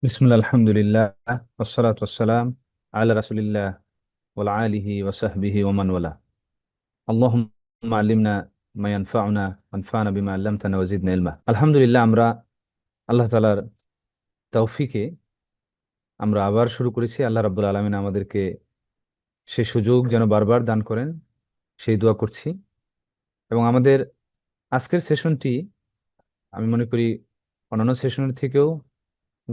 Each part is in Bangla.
বিসমুল্লাহ আলহামদুলিল্লাহ ওয়াসসালাতু ওয়াসসালাম আলা রাসূলিল্লাহ ওয়া আলিহি ওয়া সাহবিহি ওয়া মান ওয়ালা আল্লাহুম্মা আল্লিমনা মা ইয়ানফাউনা ওয়ানফা'না বিমা আল্লামতানা ওয়া জিদনা ইলমা। আলহামদুলিল্লাহ, আমরা আল্লাহ তাআলার তৌফিকে আমরা আবার শুরু করেছি। আল্লাহ রাব্বুল আলামিন আমাদেরকে সেই সুযোগ যেন বারবার দান করেন, সেই দোয়া করছি। এবং আমাদের আজকের সেশনটি আমি মনে করি অন্যান্য সেশনের থেকেও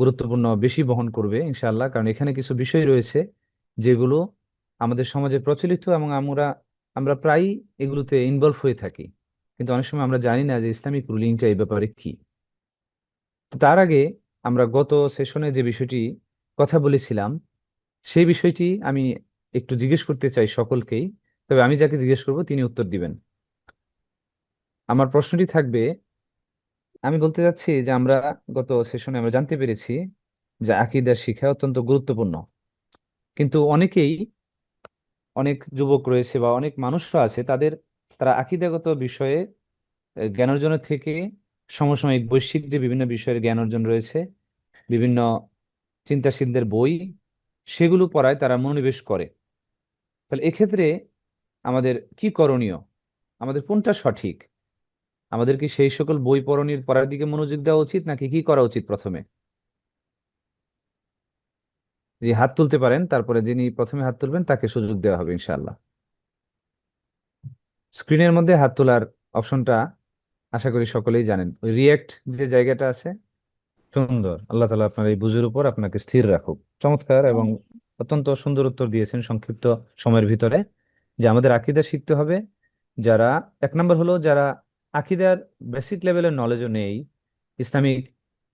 গুরুত্বপূর্ণ বেশি বহন করবে ইনশাআল্লাহ, কারণ এখানে কিছু বিষয় রয়েছে যেগুলো আমাদের সমাজে প্রচলিত এবং আমরা আমরা প্রায়ই এগুলোতে ইনভলভ হয়ে থাকি, কিন্তু অনেক সময় আমরা জানি না যে ইসলামিক রুলিংটা এই ব্যাপারে কি। তো তার আগে আমরা গত সেশনে যে বিষয়টি কথা বলেছিলাম সেই বিষয়টি আমি একটু জিজ্ঞেস করতে চাই সকলকেই। তবে আমি যাকে জিজ্ঞেস করব তিনি উত্তর দিবেন। আমার প্রশ্নটি থাকবে, আমি বলতে চাচ্ছি যে আমরা গত সেশনে আমরা জানতে পেরেছি যে আকীদার শিক্ষা অত্যন্ত গুরুত্বপূর্ণ, কিন্তু অনেক যুবক রয়েছে বা অনেক মানুষরা আছে তারা আকীদাগত বিষয়ে জ্ঞান অর্জনের থেকে সমসাময়িক বৈশ্বিক যে বিভিন্ন বিষয়ের জ্ঞান অর্জন রয়েছে, বিভিন্ন চিন্তাশীলদের বই, সেগুলো পড়ায় তারা মনোনিবেশ করে। তাহলে এক্ষেত্রে আমাদের কি করণীয়? আমাদের কোনটা সঠিক? আমাদের কি সেই সকল বই পড়ার দিকে মনোযোগ দেওয়া উচিত, নাকি কি করা উচিত প্রথমে? যে হাত তুলতে পারেন, তারপরে যিনি প্রথমে হাত তুলবেন তাকে সুযোগ দেওয়া হবে ইনশাআল্লাহ। স্ক্রিনের মধ্যে হাত তোলার অপশনটা আশা করি সকলেই জানেন, ওই রিয়েক্ট যে জায়গাটা আছে। সুন্দর, আল্লাহ তালা আপনার এই বুঝের উপর আপনাকে স্থির রাখুক। চমৎকার এবং অত্যন্ত সুন্দর উত্তর দিয়েছেন সংক্ষিপ্ত সময়ের ভিতরে। যে আমাদের আকীদা শিখতে হবে। যারা এক নম্বর হলো যারা আকীদার বেসিক লেভেলের নলেজও নেই, ইসলামিক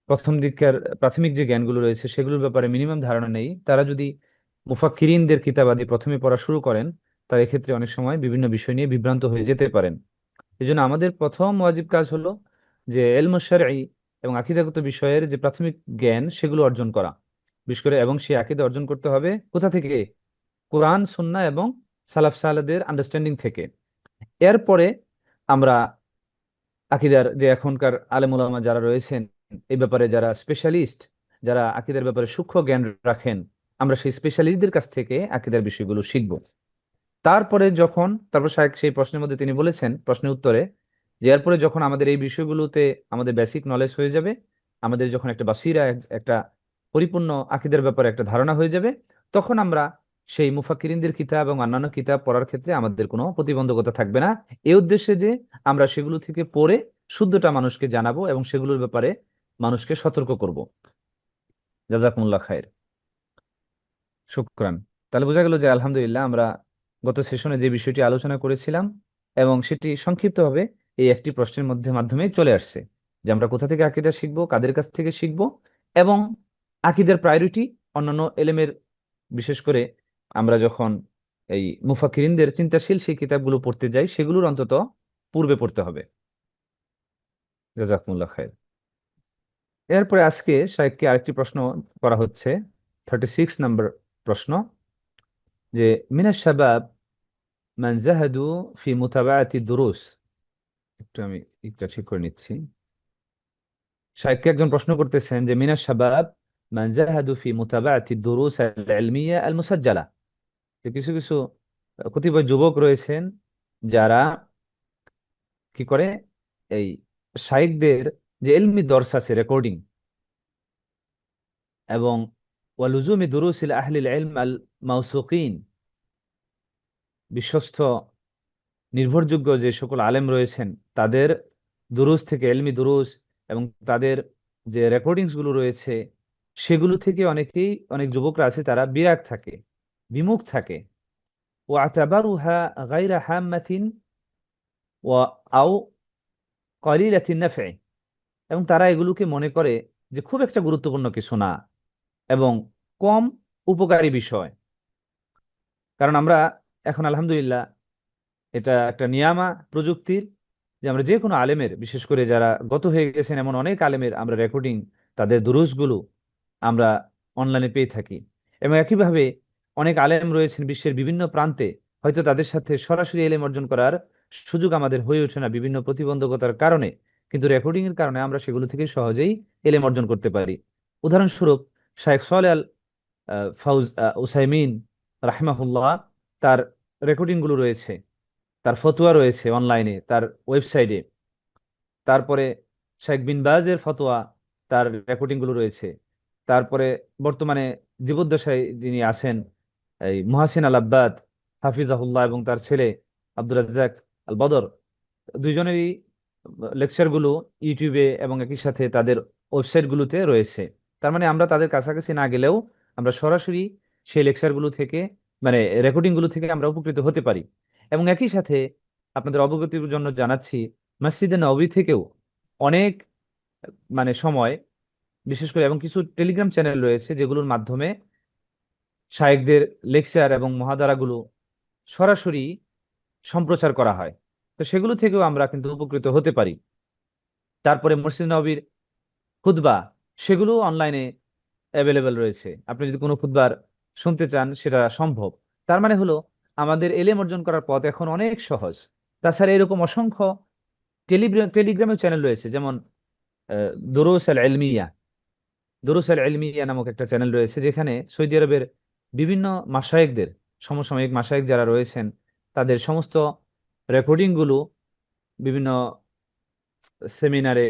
প্রথম দিককার প্রাথমিক যে জ্ঞানগুলো রয়েছে সেগুলোর ব্যাপারে মিনিমাম ধারণা নেই, তারা যদি মুফাক্কিরিনদের কিতাবাদি প্রথমে পড়া শুরু করেন, তার এক্ষেত্রে অনেক সময় বিভিন্ন বিষয় নিয়ে বিভ্রান্ত হয়ে যেতে পারেন। এই জন্য আমাদের প্রথম ওয়াজিব কাজ হলো যে ইলম শারঈ এবং আকীদাগত বিষয়ের যে প্রাথমিক জ্ঞান সেগুলো অর্জন করা, বিশেষ করে। এবং সেই আকীদা অর্জন করতে হবে কোথা থেকে? কোরআন, সুন্নাহ এবং সালাফ সালেহদের আন্ডারস্ট্যান্ডিং থেকে। এরপরে আমরা আকীদার যে এখনকার আলেম ওলামা যারা রয়েছেন, এই ব্যাপারে যারা স্পেশালিস্ট, যারা আকীদার ব্যাপারে সূক্ষ্ম জ্ঞান রাখেন, আমরা সেই স্পেশালিস্টদের কাছ থেকে আকীদার বিষয়গুলো শিখব। তারপর শায়েখ সেই প্রশ্নের মধ্যে তিনি বলেছেন প্রশ্নের উত্তরে যে এরপরে যখন আমাদের এই বিষয়গুলোতে আমাদের বেসিক নলেজ হয়ে যাবে, আমাদের যখন একটা বাসিরা একটা পরিপূর্ণ আকীদার ব্যাপারে একটা ধারণা হয়ে যাবে, তখন আমরা সেই মুফাক্কিরিনদের কিতাব এবং অন্যান্য কিতাব পড়ার ক্ষেত্রে আমাদের কোনো প্রতিবন্ধকতা থাকবে না, এই উদ্দেশ্যে যে আমরা সেগুলো থেকে পড়ে শুদ্ধটা মানুষকে জানাবো এবং সেগুলোর ব্যাপারে মানুষকে সতর্ক করব। জাযাকুমুল্লাহ খায়ের। শুক্রান। তাহলে বোঝা গেল যে আলহামদুলিল্লাহ আমরা গত সেশনে যে বিষয়টি আলোচনা করেছিলাম এবং সেটি সংক্ষিপ্তভাবে এই একটি প্রশ্নের মাধ্যমে চলে আসছে, যে আমরা কোথা থেকে আকীদা শিখবো, কাদের কাছ থেকে শিখবো, এবং আকীদার প্রায়োরিটি অন্যান্য এলেমের, বিশেষ করে আমরা যখন এই মুফাক্কিরিনদের চিন্তাশীল সেই কিতাবগুলো পড়তে যাই সেগুলোর অন্তত পূর্বে পড়তে হবে। জাযাকুমুল্লাহ খায়ের। এরপরে আজকে শায়েখকে আরেকটি প্রশ্ন করা হচ্ছে, 36 নম্বর প্রশ্ন, যে মিনাশ শাবাব মান জাহাদু ফি মুতাবাআতি দুরুস। একটু আমি এটা ঠিক করে নিচ্ছি। শায়খকে একজন প্রশ্ন করতেছেন যে মিনাশ শাবাব মান জাহাদু ফি মুতাবাআতি দুরুস আল ইলমিয়া আল মুসাজ্জালা। যে কিছু কিছু কতিপয় যুবক রয়েছেন যারা কি করে, এই শায়খদের যে ইলমি দর্স আছে রেকর্ডিং, এবং ওয়ালুজুমি দুরুসিল আহলিল ইলম আল মাউসুকিন, বিশ্বস্ত নির্ভরযোগ্য যে সকল আলেম রয়েছেন তাদের দুরুস থেকে, এলমি দুরুস এবং তাদের যে রেকর্ডিংস গুলো রয়েছে সেগুলো থেকে অনেক যুবকরা আছে তারা বিরাগ থাকে, বিমুখ থাকে। ও আতাবারুহা গায়রা হাম্মাতিন ওয়া আও কলিলাতিন নাফঈ, এবং তারা এগুলোকে মনে করে যে খুব একটা গুরুত্বপূর্ণ কিছু না এবং কম উপকারী বিষয়। কারণ আমরা এখন আলহামদুলিল্লাহ এটা একটা নিয়ামা প্রযুক্তির, যে আমরা যে কোনো আলেমের, বিশেষ করে যারা গত হয়ে গেছেন এমন অনেক আলেমের আমরা রেকর্ডিং, তাদের দুরুসগুলো আমরা অনলাইনে পেয়ে থাকি। এবং একইভাবে অনেক আলেম রয়েছেন বিশ্বের বিভিন্ন প্রান্তে, হয়তো তাদের সাথে সরাসরি এলেম অর্জন করার সুযোগ আমাদের হয়ে ওঠে না বিভিন্ন প্রতিবন্ধকতার কারণে, কিন্তু রেকর্ডিং এর কারণে আমরা সেগুলো থেকে সহজেই এলেম অর্জন করতে পারি। উদাহরণস্বরূপ শাইখ সালেহ আল ফাউজ উসাইমিন রাহিমাহুল্লাহ, তার রেকর্ডিং গুলো রয়েছে, তার ফতোয়া রয়েছে অনলাইনে তার ওয়েবসাইটে। তারপরে শেখ বিন বাজের ফতোয়া, তার রেকর্ডিং গুলো রয়েছে। তারপরে বর্তমানে জীবদ্দশায় যিনি আছেন, এই মুহাসিন আল আব্বাদ হাফিজাহুল্লাহ, এবং তার ছেলে আব্দুর রাজ্জাক আল বদর, দুইজনেরই লেকচার গুলো ইউটিউবে এবং একই সাথে তাদের ওয়েবসাইট গুলোতে রয়েছে। তার মানে আমরা তাদের কাছাকাছি না গেলেও আমরা সরাসরি সেই লেকচার গুলো থেকে, মানে রেকর্ডিং গুলো থেকে আমরা উপকৃত হতে পারি। এবং একই সাথে আপনাদের অবগতির জন্য জানাচ্ছি, মসজিদে নববী থেকেও অনেক মানে সময়, বিশেষ করে এবং কিছু টেলিগ্রাম চ্যানেল রয়েছে যেগুলোর মাধ্যমে শায়েখদের লেকচার এবং মহাদারাগুলো সরাসরি সম্প্রচার করা হয়। তো সেগুলো থেকেও আমরা কিন্তু উপকৃত হতে পারি। তারপরে মসজিদ নববীর খুতবা, সেগুলো অনলাইনে অ্যাভেলেবেল রয়েছে। আপনি যদি কোনো খুতবার শুনতে চান সেটা সম্ভব। তার মানে হলো আমাদের এলেম অর্জন করার পথ এখন অনেক সহজ। তাছাড়া এরকম অসংখ্য টেলিগ্রামের চ্যানেল রয়েছে, যেমন দুরুস আল ইলমিয়া, দুরুস আল ইলমিয়া নামক একটা চ্যানেল রয়েছে, যেখানে সৌদি আরবের বিভিন্ন মাশায়েখদের, সমসাময়িক মাশায়েখ যারা রয়েছেন, তাদের সমস্ত রেকর্ডিং গুলো বিভিন্ন সেমিনারে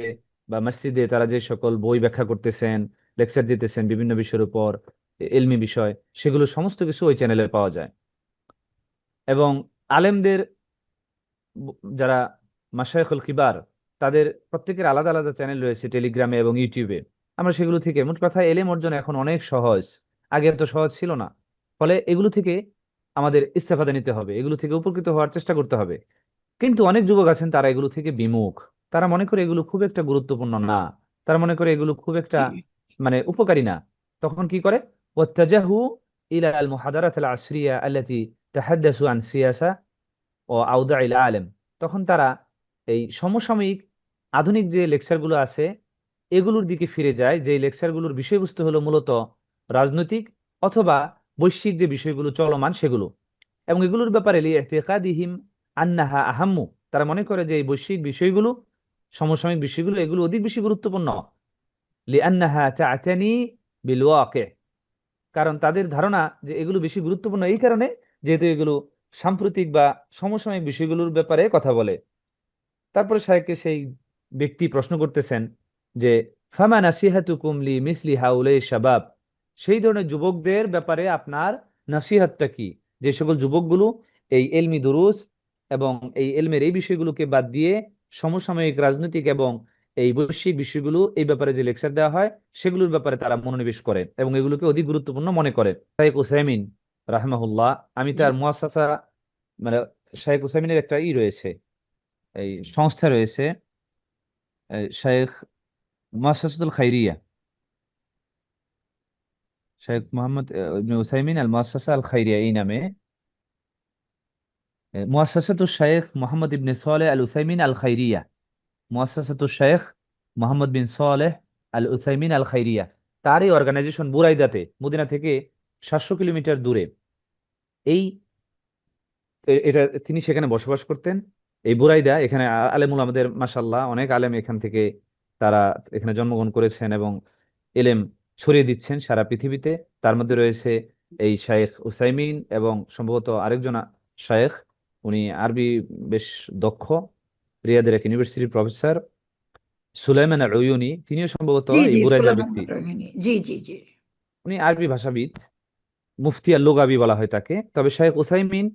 বা মসজিদে তারা যে সকল বই ব্যাখ্যা করতেছেন, লেকচার দিতেছেন বিভিন্ন বিষয়ের উপর, ইলমি বিষয়, সেগুলো সমস্ত কিছু ওই চ্যানেলে পাওয়া যায়। এবং আলেমদের যারা মাশায়েখুল কিবার, তাদের প্রত্যেকের আলাদা আলাদা চ্যানেল রয়েছে টেলিগ্রামে এবং ইউটিউবে। আমরা সেগুলো থেকে, মোট কথা, এলেম অর্জন এখন অনেক সহজ, আগে এত সহজ ছিল না। ফলে এগুলো থেকে আমাদের ইস্তেফাদা নিতে হবে, এগুলো থেকে উপকৃত হওয়ার চেষ্টা করতে হবে। কিন্তু অনেক যুবক আছেন তারা এগুলো থেকে বিমুখ। তারা মনে করে এগুলো খুব একটা গুরুত্বপূর্ণ না, তারা মনে করে এগুলো খুব একটা মানে উপকারী না। তখন কি করে? ওয়াত্তাজাহু ইলা আল মুহাদারাত আল আসরিয়া আল্লাতী তাহাদ্দাসু আন সিয়াসা ও আউদা ইল আলেম। তখন তারা এই সমসাময়িক আধুনিক যে লেকচারগুলো আছে এগুলোর দিকে ফিরে যায়, যে লেকচারগুলোর বিষয়বস্তু হলো মূলত রাজনৈতিক অথবা বৈশ্বিক যে বিষয়গুলো চলমান সেগুলো। এবং এগুলোর ব্যাপারে লিইতিকাদিহিম আন্নাহা আহাম্মু, তারা মনে করে যে এই বৈশ্বিক বিষয়গুলো, সমসাময়িক বিষয়গুলো, এগুলো অধিক বেশি গুরুত্বপূর্ণ। লিআন্নাহা তা'তানি বিল ওয়াকি', কারণ তাদের ধারণা যে এগুলো বেশি গুরুত্বপূর্ণ এই কারণে যেহেতু এগুলো সাম্প্রতিক বা সমসাময়িক বিষয়গুলোর ব্যাপারে কথা বলে। তারপরে শায়েখকে সেই ব্যক্তি প্রশ্ন করতেছেন যে ফামা নাসিহাতুকুম লি মিসলি হাউলাই শাবাব, সেই ধরনের যুবকদের ব্যাপারে আপনার নাসিহাতটা কি? যে সকল যুবকগুলো এই এলমি দুরুস এবং এই এলমের এই বিষয়গুলোকে বাদ দিয়ে সমসাময়িক রাজনৈতিক এবং এই বৈশ্বিক বিষয়গুলো, এই ব্যাপারে যে লেকচার দেওয়া হয় সেগুলোর ব্যাপারে তারা মনোনিবেশ করে এবং এগুলোকে অধিক গুরুত্বপূর্ণ মনে করে। শাইখ উসাইমিন রাহমাহুল্লাহ, আমি জি তার মুআসসাসা, মানে শাইখ উসাইমিনের একটা রয়েছে, এই সংস্থা রয়েছে, শাইখ মুআসসাসাতুল খাইরিয়া, শাইখ মোহাম্মদ ইবনে উসাইমিন আল মুআসসাসা আল খাইরিয়া, এই নামে মুআসসাসাতুল শাইখ মোহাম্মদ ইবনে সালেহ আল উসাইমিন আল খাইরিয়া, মুআসসাসাতুল শাইখ মোহাম্মদ বিন সালেহ আল উসাইমিন আল খাইরিয়া। তার এই অর্গানাইজেশন বুরাইদাতে, মদিনা থেকে 700 কিলোমিটার দূরে। এই এটা তিনি সেখানে বসবাস করতেন, এই বুরাইদা। এখানে আলেমুল আমাদের মাশাল্লাহ অনেক আলেম এখান থেকে, তারা এখানে জন্মগ্রহণ করেছেন এবং এলেম ছড়িয়ে দিচ্ছেন সারা পৃথিবীতে। তার মধ্যে রয়েছে এই শায়েখ উসাইমিন এবং সম্ভবত আরেকজন শায়েখ, উনি আরবি বেশ দক্ষ, রিয়াদের এক ইউনিভার্সিটির প্রফেসর, সুলাইমান আল উয়ুনি, তিনিও সম্ভবত জি এই জি বুরাইদার সুলাইমান ব্যক্তি। রহিনী, জি জি জি। উনি আরবি ভাষাবিদ, মুফতি আর লুগাবি বলা হয় তাকে। তবে শায়েখ উসাইমিন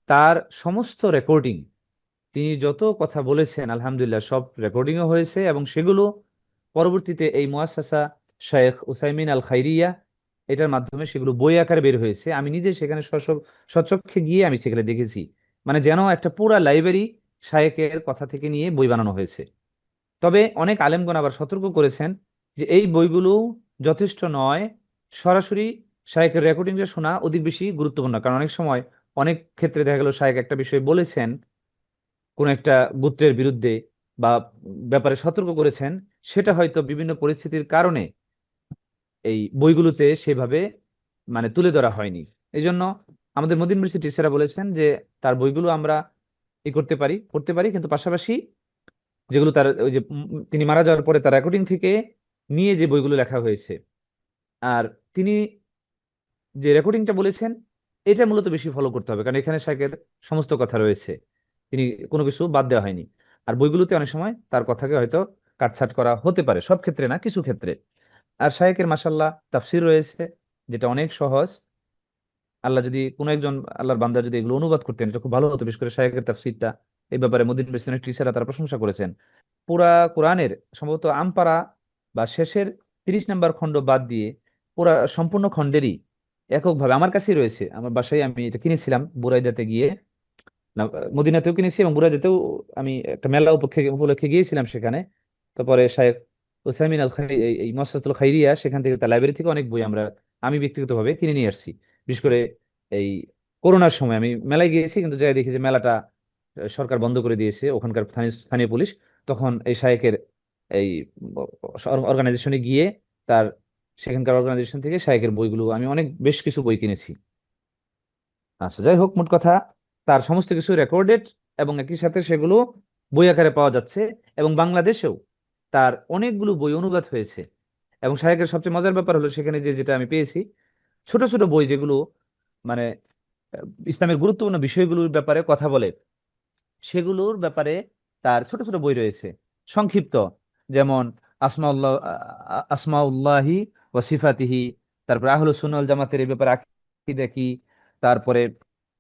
তার সমস্ত রেকর্ডিং, তিনি যত কথা বলেছেন আলহামদুলিল্লাহ সব রেকর্ডিংও হয়েছে এবং সেগুলো পরবর্তীতে এই মুআসসাসা শায়েখ উসাইমিন আল খাইরিয়া, এটার মাধ্যমে সেগুলো বই আকারে বের হয়েছে। আমি নিজে সেখানে সচক্ষে গিয়ে আমি সেখানে দেখেছি, মানে যেন একটা পুরা লাইব্রেরি শায়েকের কথা থেকে নিয়ে বই বানানো হয়েছে। তবে অনেক আলেমগণ আবার সতর্ক করেছেন যে এই বইগুলো যথেষ্ট নয়, সরাসরি শায়েকের রেকর্ডিংটা শোনা অধিক বেশি গুরুত্বপূর্ণ। কারণ অনেক সময়, অনেক ক্ষেত্রে দেখা গেল শায়েক একটা বিষয় বলেছেন, কোন একটা গোত্রের বিরুদ্ধে বা ব্যাপারে সতর্ক করেছেন, সেটা হয়তো বিভিন্ন পরিস্থিতির কারণে এই বইগুলোতে সেভাবে মানে তুলে ধরা হয়নি। এই জন্য আমাদের মদিনা ইউনিভার্সিটির টিচাররা বলেছেন যে তার বইগুলো আমরা করতে পারি, পড়তে পারি, কিন্তু পাশাপাশি যেগুলো তার ওই যে তিনি মারা যাওয়ার পরে তার রেকর্ডিং থেকে নিয়ে যে বইগুলো লেখা হয়েছে, আর তিনি যে রেকর্ডিংটা বলেছেন এটা মূলত বেশি ফলো করতে হবে, কারণ এখানে শায়েখের সমস্ত কথা রয়েছে, তিনি কোনো কিছু বাদ দেওয়া হয়নি। আর বইগুলোতে অনেক সময় তার কথাকে হয়তো কাটছাঁট করা হতে পারে, সব ক্ষেত্রে না, কিছু ক্ষেত্রে। আর শায়েখের মাসাল্লাহ তাফসির রয়েছে, যেটা অনেক সহজ। আল্লাহ যদি কোনো একজন আল্লাহর বান্দা যদি এগুলো অনুবাদ করতেন, এটা খুব ভালো হতো। বিশেষ করে শায়েখের তাফসিরটা, এই ব্যাপারে মদিনা বিশ্বনাথ টিচাররা তারা প্রশংসা করেছেন। পুরা কোরআনের সম্ভবত আমপারা বা শেষের 30 নম্বর খণ্ড বাদ দিয়ে পুরা সম্পূর্ণ খণ্ডেরই এককভাবে আমার কাছেই রয়েছে, আমার বাসায় আমি এটা কিনেছিলাম বুরাইদাতে গিয়ে। না, মদিনাতেও কিনেছি এবং বুরাইদাতেও আমি একটা মেলা উপলক্ষে উপলক্ষে গিয়েছিলাম সেখানে। তারপরে শায়েখ উসাইমিন আল খাই এই মুআসসাসাতুল খাইরিয়া, সেখান থেকে তার লাইব্রেরি থেকে অনেক বই আমি ব্যক্তিগতভাবে কিনে নিয়ে আসছি। বিশেষ করে এই করোনার সময় আমি মেলায় গিয়েছি, কিন্তু যাই দেখি যে মেলাটা সরকার বন্ধ করে দিয়েছে, ওখানকার স্থানীয় স্থানীয় পুলিশ। তখন এই শায়েকের এই অর্গানাইজেশনে গিয়ে তার সেখানকার অর্গানাইজেশন থেকে শায়েকের বইগুলো আমি অনেক বেশ কিছু বই কিনেছি। আচ্ছা, যাই হোক, মোট কথা তার সমস্ত কিছু রেকর্ডেড এবং একই সাথে সেগুলো বই আকারে পাওয়া যাচ্ছে। এবং বাংলাদেশেও তার অনেকগুলো বই অনুবাদ হয়েছে। এবং শায়েকের সবচেয়ে মজার ব্যাপার হলো সেখানে যে যেটা আমি পেয়েছি, ছোট ছোট বই যেগুলো মানে ইসলামের গুরুত্বপূর্ণ বিষয়গুলোর ব্যাপারে কথা বলে, সেগুলোর ব্যাপারে তার ছোট ছোট বই রয়েছে, সংক্ষিপ্ত। যেমন আসমাউল্লাহ আসমাউল্লাহি ওয়া সিফাতিহি, তারপরে আহলুস সুন্নাহ ওয়াল জামাতের এই ব্যাপারে আকীদা কি, তারপরে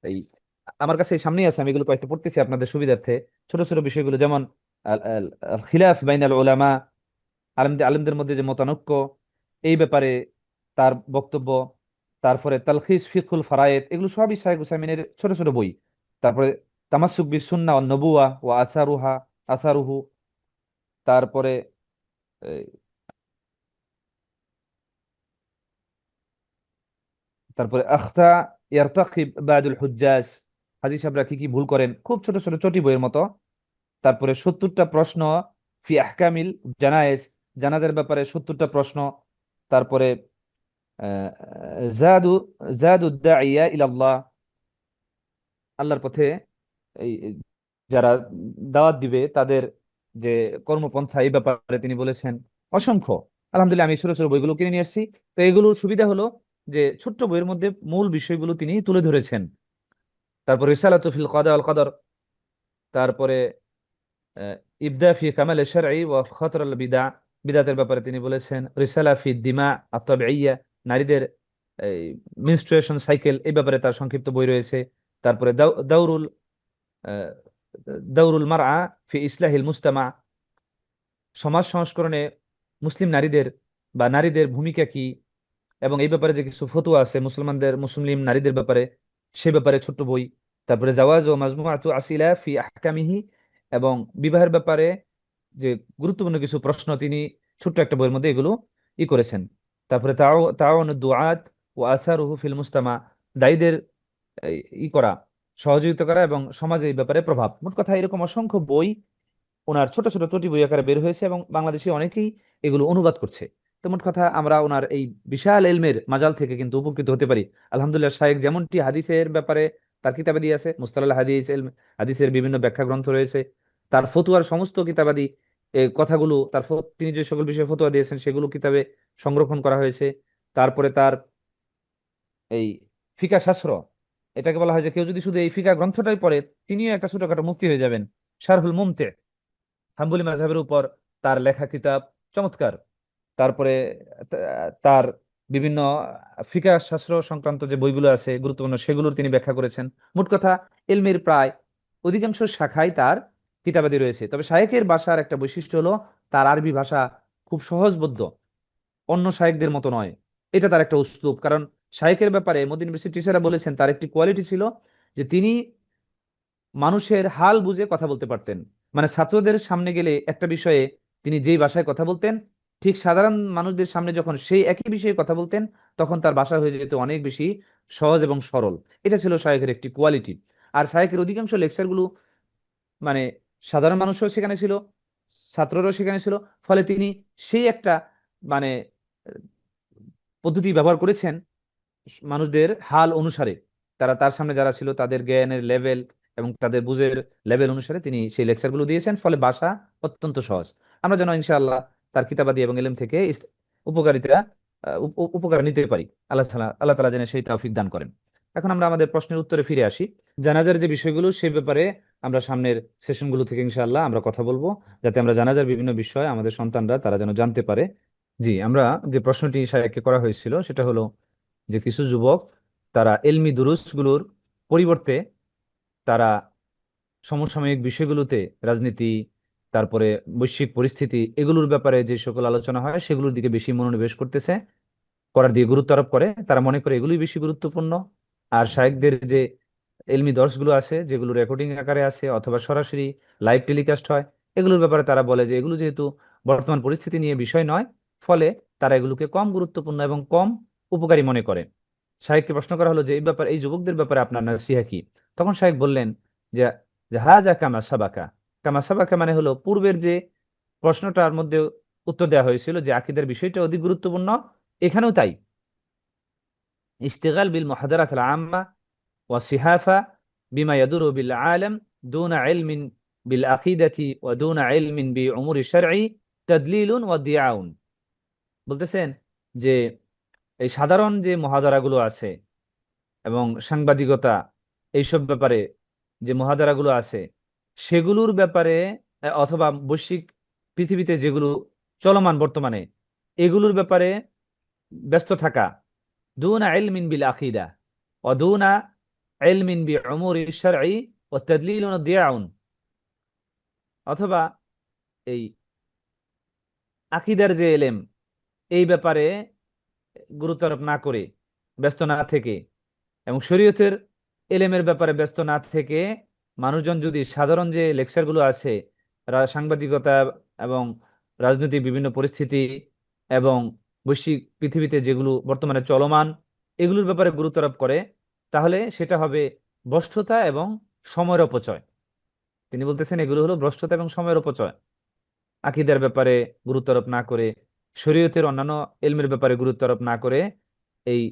এই আমার কাছে এই সামনেই আছে, আমি এগুলো কয়েকটা পড়তেছি আপনাদের সুবিধার্থে। ছোট ছোট বিষয়গুলো যেমন আল খিলাফ বাইনাল উলামা, আলেমদের মধ্যে যে মতানৈক্য, এই ব্যাপারে তার বক্তব্য। তারপরে তালখিস ফিকহুল ফারায়েদ, এগুলো সবই শাইখ উসাইমিনের ছোট ছোট বই। তারপরে তামাসসুক বিস সুন্নাহ ওয়ান নবুওয়া ওয়া আসারুহু। তারপরে এই, তারপরে আখতা ইয়ারতাকিব বাদুল হুজ্জাজ, হাজী সাহেবরা কি কি ভুল করেন, খুব ছোট ছোট চটি বইয়ের মতো। তারপরে 70টা প্রশ্ন ফি আহকামিল জানায়েজ, জানাজার ব্যাপারে 70টা প্রশ্ন। তারপরে আহ, জাদু জাদু দাইয়া ইলাল্লাহ, আল্লাহর পথে এই এই যারা দাওয়াত দিবে তাদের যে কর্মপন্থা, এই ব্যাপারে তিনি বলেছেন অসংখ্য। আলহামদুলিল্লাহ, আমি ছোট ছোট বইগুলো কিনে নিয়ে এসেছি। তো এগুলোর সুবিধা হলো যে ছোট্ট বইয়ের মধ্যে মূল বিষয়গুলো তিনি তুলে ধরেছেন। তারপর রিসালাতু ফিল কাদা ওয়াল কদর, তারপরে আহ, ইবদা ফি কামাল শারঈ ওয়া খতর আল বিদা, বিদাতের ব্যাপারে তিনি বলেছেন। রিসালা ফি দিমা আত-তাবিইয়া, নারীদের এই মেনস্ট্রুয়েশন সাইকেল, এই ব্যাপারে তার সংক্ষিপ্ত বই রয়েছে। তারপরে দাউরুল আহ, দাউরুল মারআ ফি ইসলাহিল মুস্তামা, সমাজ সংস্করণে মুসলিম নারীদের বা নারীদের ভূমিকা কি, এবং এই ব্যাপারে যে কিছু ফতোয়া আছে মুসলিম নারীদের ব্যাপারে, সে ব্যাপারে ছোট্ট বই। তারপরে জাওয়াজ ও মাজমুআতু আসিলা ফি আহকামিহি, এবং বিবাহের ব্যাপারে যে গুরুত্বপূর্ণ কিছু প্রশ্ন তিনি ছোট্ট একটা বইয়ের মধ্যে এগুলো করেছেন। তারপরে তাআউন দুআত ও আসারুহু ফিল মুস্তামা, দায়ীদের এই, করা, সহযোগিতা করা এবং সমাজে এই ব্যাপারে প্রভাব। মোট কথা এরকম অসংখ্য বই ওনার ছোট ছোট টোটি বই আকারে বের হয়েছে, এবং বাংলাদেশে অনেকেই এগুলো অনুবাদ করছে। তো মোট কথা আমরা ওনার এই বিশাল এলমের মাজাল থেকে কিন্তু উপকৃত হতে পারি। আলহামদুলিল্লাহ, শায়েখ যেমনটি হাদিসের ব্যাপারে তার কিতাবাদি আছে, মুস্তালাহ হাদিস, হাদিসের বিভিন্ন ব্যাখ্যা গ্রন্থ রয়েছে। তার ফতুয়ার সমস্ত কিতাবাদি কথাগুলো তিনি যে সকল বিষয়ে ফতুয়া দিয়েছেন সেগুলো কিতাবে সংরক্ষণ করা হয়েছে। তারপরে তার এই ফিকা শাস্ত্র, এটাকে বলা হয় যে কেউ যদি শুধু এই ফিকা গ্রন্থটাই পড়ে, তিনিও একটা ছোটখাটো মুফতি হয়ে যাবেন। শারহুল মুমতি, হাম্বলি মাযহাবের উপর তার লেখা কিতাব, চমৎকার। তারপরে তার বিভিন্ন ফিকহ শাস্ত্র সংক্রান্ত যে বইগুলো আছে গুরুত্বপূর্ণ, সেগুলোর তিনি ব্যাখ্যা করেছেন। মোট কথা ইলমের প্রায় অধিকাংশ শাখায় তার কিতাবাদি রয়েছে। তবে শায়েখের ভাষার একটা বৈশিষ্ট্য হলো তার আরবি ভাষা খুব সহজবোধ্য, অন্য শায়েখদের মতো নয়। এটা তার একটা উসলুব। কারণ শায়েখের ব্যাপারে মদিনা ইউনিভার্সিটির টিচাররা বলেছেন তার একটি কোয়ালিটি ছিল যে তিনি মানুষের হাল বুঝে কথা বলতে পারতেন। মানে ছাত্রদের সামনে গেলে একটা বিষয়ে তিনি যেই ভাষায় কথা বলতেন, ঠিক সাধারণ মানুষদের সামনে যখন সেই একই বিষয়ে কথা বলতেন, তখন তার ভাষা হয়ে যেত অনেক বেশি সহজ এবং সরল। এটা ছিল শায়েখের একটি কোয়ালিটি। আর শায়েখের অধিকাংশ লেকচারগুলো মানে সাধারণ মানুষও সেখানে ছিল, ছাত্ররাও সেখানে ছিল। ফলে তিনি সেই একটা মানে আহ, পদ্ধতি ব্যবহার করেছেন মানুষদের হাল অনুসারে। তার সামনে যারা ছিল তাদের জ্ঞানের লেভেল এবং তাদের বুঝের লেভেল অনুসারে তিনি সেই লেকচারগুলো দিয়েছেন, ফলে ভাষা অত্যন্ত সহজ। আমরা যেন ইনশাআল্লাহ তার কিতাবাদি এবং এলেম থেকে উপকারিতা উপকার নিতে পারি। আল্লাহ তাআলা যেন সেই তৌফিক দান করেন। এখন আমরা আমাদের প্রশ্নের উত্তরে ফিরে আসি। জানাজার যে বিষয়গুলো সেই ব্যাপারে আমরা সামনের সেশনগুলো থেকে ইনশাআল্লাহ আমরা কথা বলবো, যাতে আমরা জানাজার বিভিন্ন বিষয় আমাদের সন্তানরা তারা যেন জানতে পারে। জি, আমরা যে প্রশ্নটি শায়েখকে করা হয়েছিল সেটা হলো যে কিছু যুবক তারা এলমি দুরুসগুলোর পরিবর্তে তারা সমসাময়িক বিষয়গুলোতে, রাজনীতি, তারপরে বৈশ্বিক পরিস্থিতি, এগুলোর ব্যাপারে যে সকল আলোচনা হয় সেগুলোর দিকে বেশি মনোনিবেশ করতেছে, করার দিকে গুরুত্ব আরোপ করে। তারা মনে করে এগুলোই বেশি গুরুত্বপূর্ণ। আর শায়েখদের যে এলমি দর্শগুলো আছে, যেগুলো রেকর্ডিং আকারে আছে অথবা সরাসরি লাইভ টেলিকাস্ট হয়, এগুলোর ব্যাপারে তারা বলে যে এগুলো যেহেতু বর্তমান পরিস্থিতি নিয়ে বিষয় নয়, ফলে তারা এগুলোকে কম গুরুত্বপূর্ণ এবং কম উপকারী মনে করে। শায়েখকে প্রশ্ন করা হলো যে এই ব্যাপারে, এই যুবকদের ব্যাপারে আপনার নসিহা কি? তখন শায়েখ বললেন যে যে হাজা কামা সাবাকা। কামা সাবাকা মানে হলো পূর্বের যে প্রশ্নটার মধ্যে উত্তর দেওয়া হয়েছিল যে আকীদার বিষয়টা অধিক গুরুত্বপূর্ণ, এখানেও তাই। ইশতিগাল বিল মুহাদারাত আল আম্মা ওয়া সিহাফা বিমা ইয়াদুরু বিল আলাম দুনা ইলমিন বিল আকিদাতি ওয়া দুনা ইলমিন বি উমুরি শারঈ তাদলিলুন ওয়া দিয়াউন। বলতেছেন যে এই সাধারণ যে মহাদারাগুলো আছে এবং সাংবাদিকতা, এইসব ব্যাপারে যে মহাদারাগুলো আছে সেগুলোর ব্যাপারে, অথবা বৈশ্বিক পৃথিবীতে যেগুলো চলমান বর্তমানে, এগুলোর ব্যাপারে ব্যস্ত থাকা, দুনা ইলমিন বিল আকিদা ওয়া দুনা ইলমিন বি উমুরি শারঈ ওয়া তাদলিলুন ওয়া দিয়াউন, অথবা এই আকিদার যে এলেম, এই ব্যাপারে গুরুত্ব আরোপ না করে, ব্যস্ত না থেকে, এবং শরীয়তের এলেমের ব্যাপারে ব্যস্ত না থেকে মানুষজন যদি সাধারণ যে লেকচারগুলো আছে, সাংবাদিকতা এবং রাজনৈতিক বিভিন্ন পরিস্থিতি এবং বৈশ্বিক পৃথিবীতে যেগুলো বর্তমানে চলমান, এগুলোর ব্যাপারে গুরুত্ব আরোপ করে, তাহলে সেটা হবে ভ্রষ্টতা এবং সময়ের অপচয়। তিনি বলতেছেন এগুলো হলো ভ্রষ্টতা এবং সময়ের অপচয়। আকীদার ব্যাপারে গুরুত্ব আরোপ না করে, শরীয়তের অন্যান্য এলমের ব্যাপারে গুরুত্ব আরোপ না করে, এই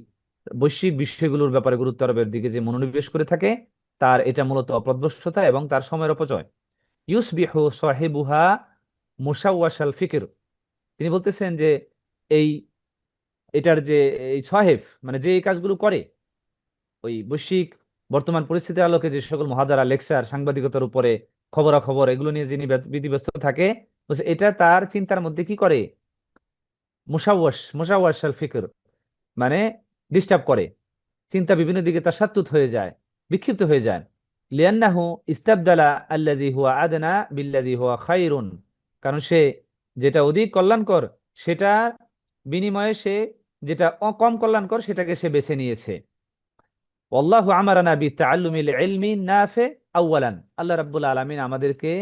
বৈশ্বিক বিষয়গুলোর ব্যাপারে গুরুত্ব আরোপের দিকে যে মনোনিবেশ করে থাকে, তার এটা মূলত অপভ্রষ্টতা এবং তার সময়ের অপচয়। ইউসবিহু সাহিবুহা মুশাওয়াশাল ফিকর। তিনি বলতেছেন যে এই এটার যে এই সাহেব মানে যে এই কাজগুলো করে, ওই বৈশ্বিক বর্তমান পরিস্থিতির আলোকে যে সকল মহাদারা, লেকচার, সাংবাদিকতার উপরে খবরাখবর, এগুলো নিয়ে যিনি বিধিব্যস্ত থাকে, বলছে এটা তার চিন্তার মধ্যে কি করে, মুশাওয়াশাল ফিকর, মানে ডিস্টার্ব করে, চিন্তা বিভিন্ন দিকে তার সাত্তুত হয়ে যায়, বিক্ষিপ্ত হয়ে যায়। লিয়ান্নাহু ইস্তাবদালা আল্লাযী হুয়া আদনা বিল্লাযী হুয়া খায়রুন। কারণ সে যেটা অধিক কল্যাণকর সেটা বিনিময়ে সে যেটা কম কল্যাণকর সেটাকে সে বেছে নিয়েছে। ওয়াল্লাহু আমারানা বিতাআল্লুমিল ইলমি নাফি আউয়ালান। আল্লাহ রাব্বুল আলামিন আমাদেরকে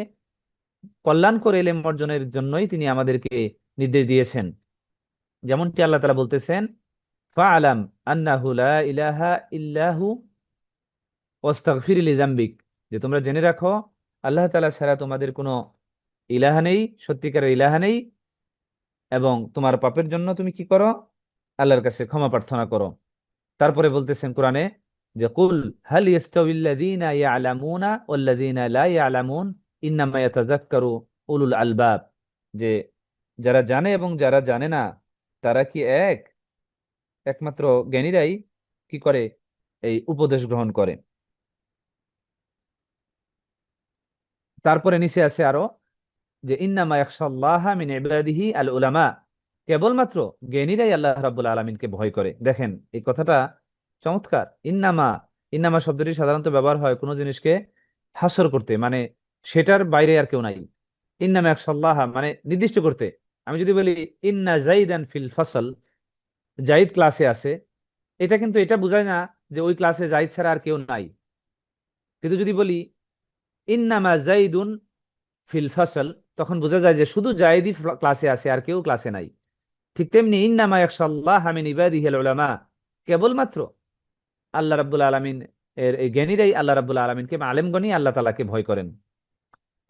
কল্যাণকর ইলম অর্জনের জন্যই তিনি আমাদেরকে নির্দেশ দিয়েছেন। যেমনটি আল্লাহ তাআলা বলতেছেন, ফাআলাম আন্নাহু লা ইলাহা ইল্লাহু ওয়াস্তাগফির লিযামবিক, যে তোমরা জেনে রাখো আল্লাহ তাআলা ছাড়া তোমাদের কোনো ইলাহা নেই, সত্যিকারের ইলাহা নেই, এবং তোমার পাপের জন্য তুমি কি করো, আল্লাহর কাছে ক্ষমা প্রার্থনা করো। তারপরে বলতেছেন কোরআনে যে কুল হাল ইয়াস্তাউিল্লাযীনা ইয়ালামুনা ওয়াল্লাযীনা লা ইয়ালামুন ইন্নামা ইয়াতাযাক্কারু উলুল আলবাব, যে যারা জানে এবং যারা জানে না তারা কি এক? একমাত্র জ্ঞানীরাই কি করে, এই উপদেশ গ্রহণ করে। তারপরে নিচে আছে আরো যে ইন্নামা ইয়াখশাল্লাহা মিন ইবাদিহি আল উলামা, কেবলমাত্র জ্ঞানীরাই আল্লাহ রাব্বুল আলামিনকে ভয় করে। দেখেন এই কথাটা চমৎকার। ইন্নামা, ইন্নামা শব্দটি সাধারণত ব্যবহার হয় কোনো জিনিসকে হাসর করতে, মানে সেটার বাইরে আর কেউ নাই। ইন্নামা ইয়াখশাল্লাহা মানে নির্দিষ্ট করতে। আমি যদি বলি ইন্না জাইদান ফিল ফাসল, জাইদ ক্লাসে আছে, এটা কিন্তু এটা বোঝায় না যে ওই ক্লাসে জাইদ ছাড়া আর কেউ নাই। কিন্তু যদি বলি ইন্নামা জাইদুন ফিল ফাসল, তখন বোঝা যায় যে শুধু জায়েদই ক্লাসে আছে আর কেউ ক্লাসে নাই। ঠিক তেমনি ইন্নামা ইয়াখশাল্লাহা মিন ইবাদিহিল উলামা, কেবলমাত্র আল্লাহ রাব্বুল আলামিন এর এই জ্ঞানীরাই আল্লাহ রাব্বুল আলামিনকে, আলেমগণই আল্লাহ তাআলাকে ভয় করেন।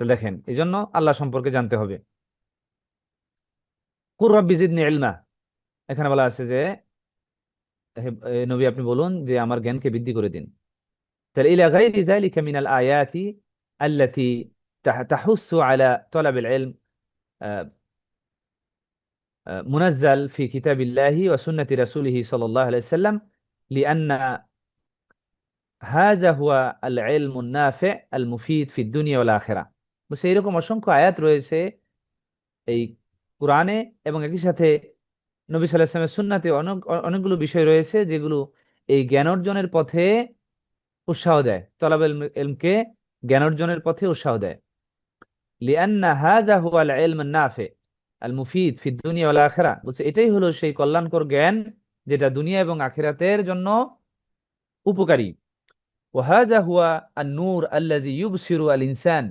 তো দেখেন এই জন্য আল্লাহ সম্পর্কে জানতে হবে। কুর রাব্বি জিদনি ইলমা, এখানে বলা আছে যে হে নবী আপনি বলুন যে আমার জ্ঞানকে বৃদ্ধি করে দিন। তাহলে ইলা গায়রি যালিকা মিনাল আয়াতি আল্লাতী তাহুসসু আলা তালাবিল ইলম মুনাজ্জাল ফি কিতাবিল্লাহি ওয়া সুন্নতি রাসূলিহি সাল্লাল্লাহু আলাইহি সাল্লাম লিআন্না হাযা হুয়া আল ইলমুন নাফি' আল মুফিদ ফিদ দুনিয়া ওয়াল আখিরাহ। বলছে এরকম অসংখ্য আয়াত রয়েছে এই কোরআনে এবং একই সাথে নবী সাল্লাল্লাহু আলাইহি ওয়াসাল্লামের সুন্নাতে অনেকগুলো বিষয় রয়েছে যেগুলো এই জ্ঞান অর্জনের পথে উৎসাহ দেয়, তলাবুল ইলমকে জ্ঞান অর্জনের পথে উৎসাহ দেয়। লিআন্না হাযা হুয়া আল ইলমুন নাফি' আল মুফিদ ফিদ দুনিয়া ওয়াল আখিরাহ। বলছে এটাই হলো সেই কল্যাণকর জ্ঞান যেটা দুনিয়া এবং আখিরাতের জন্য উপকারী। وهذا هو النور الذي يبصر الإنسان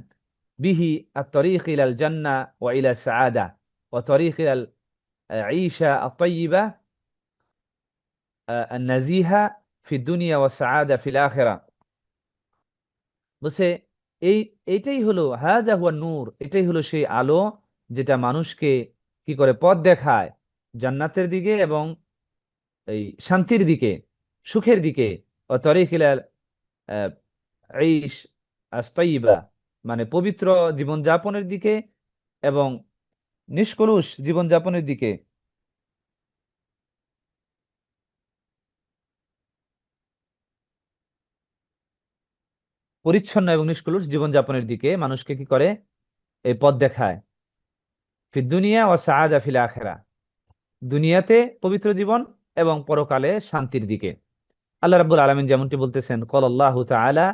به الطريق إلى الجنة وإلى السعادة وطريق إلى العيشة الطيبة النزيهة في الدنيا والسعادة في الآخرة। বলছে এই এটাই হলো হাযা হুয়া নূর, এটাই হলো সেই আলো যেটা মানুষকে কি করে পথ দেখায় জান্নাতের দিকে এবং এই শান্তির দিকে, সুখের দিকে। ও তরিক ইলাল ঈশ আস-তাইয়্যিবা, মানে পবিত্র জীবনযাপনের দিকে এবং নিষ্কলুষ জীবনযাপনের দিকে। পরিচ্ছন্ন এবং নিষ্কলুষ জীবনযাপনের দিকে মানুষকে কি করে এই পথ দেখায়। ফিদ দুনিয়া ওয়া সাআদা ফিল আখিরাহ, দুনিয়াতে পবিত্র জীবন এবং পরকালে শান্তির দিকে। আল্লাহ রাব্বুল আলামিন যেমনটি বলতেছেন, ক্বালাল্লাহু তাআলা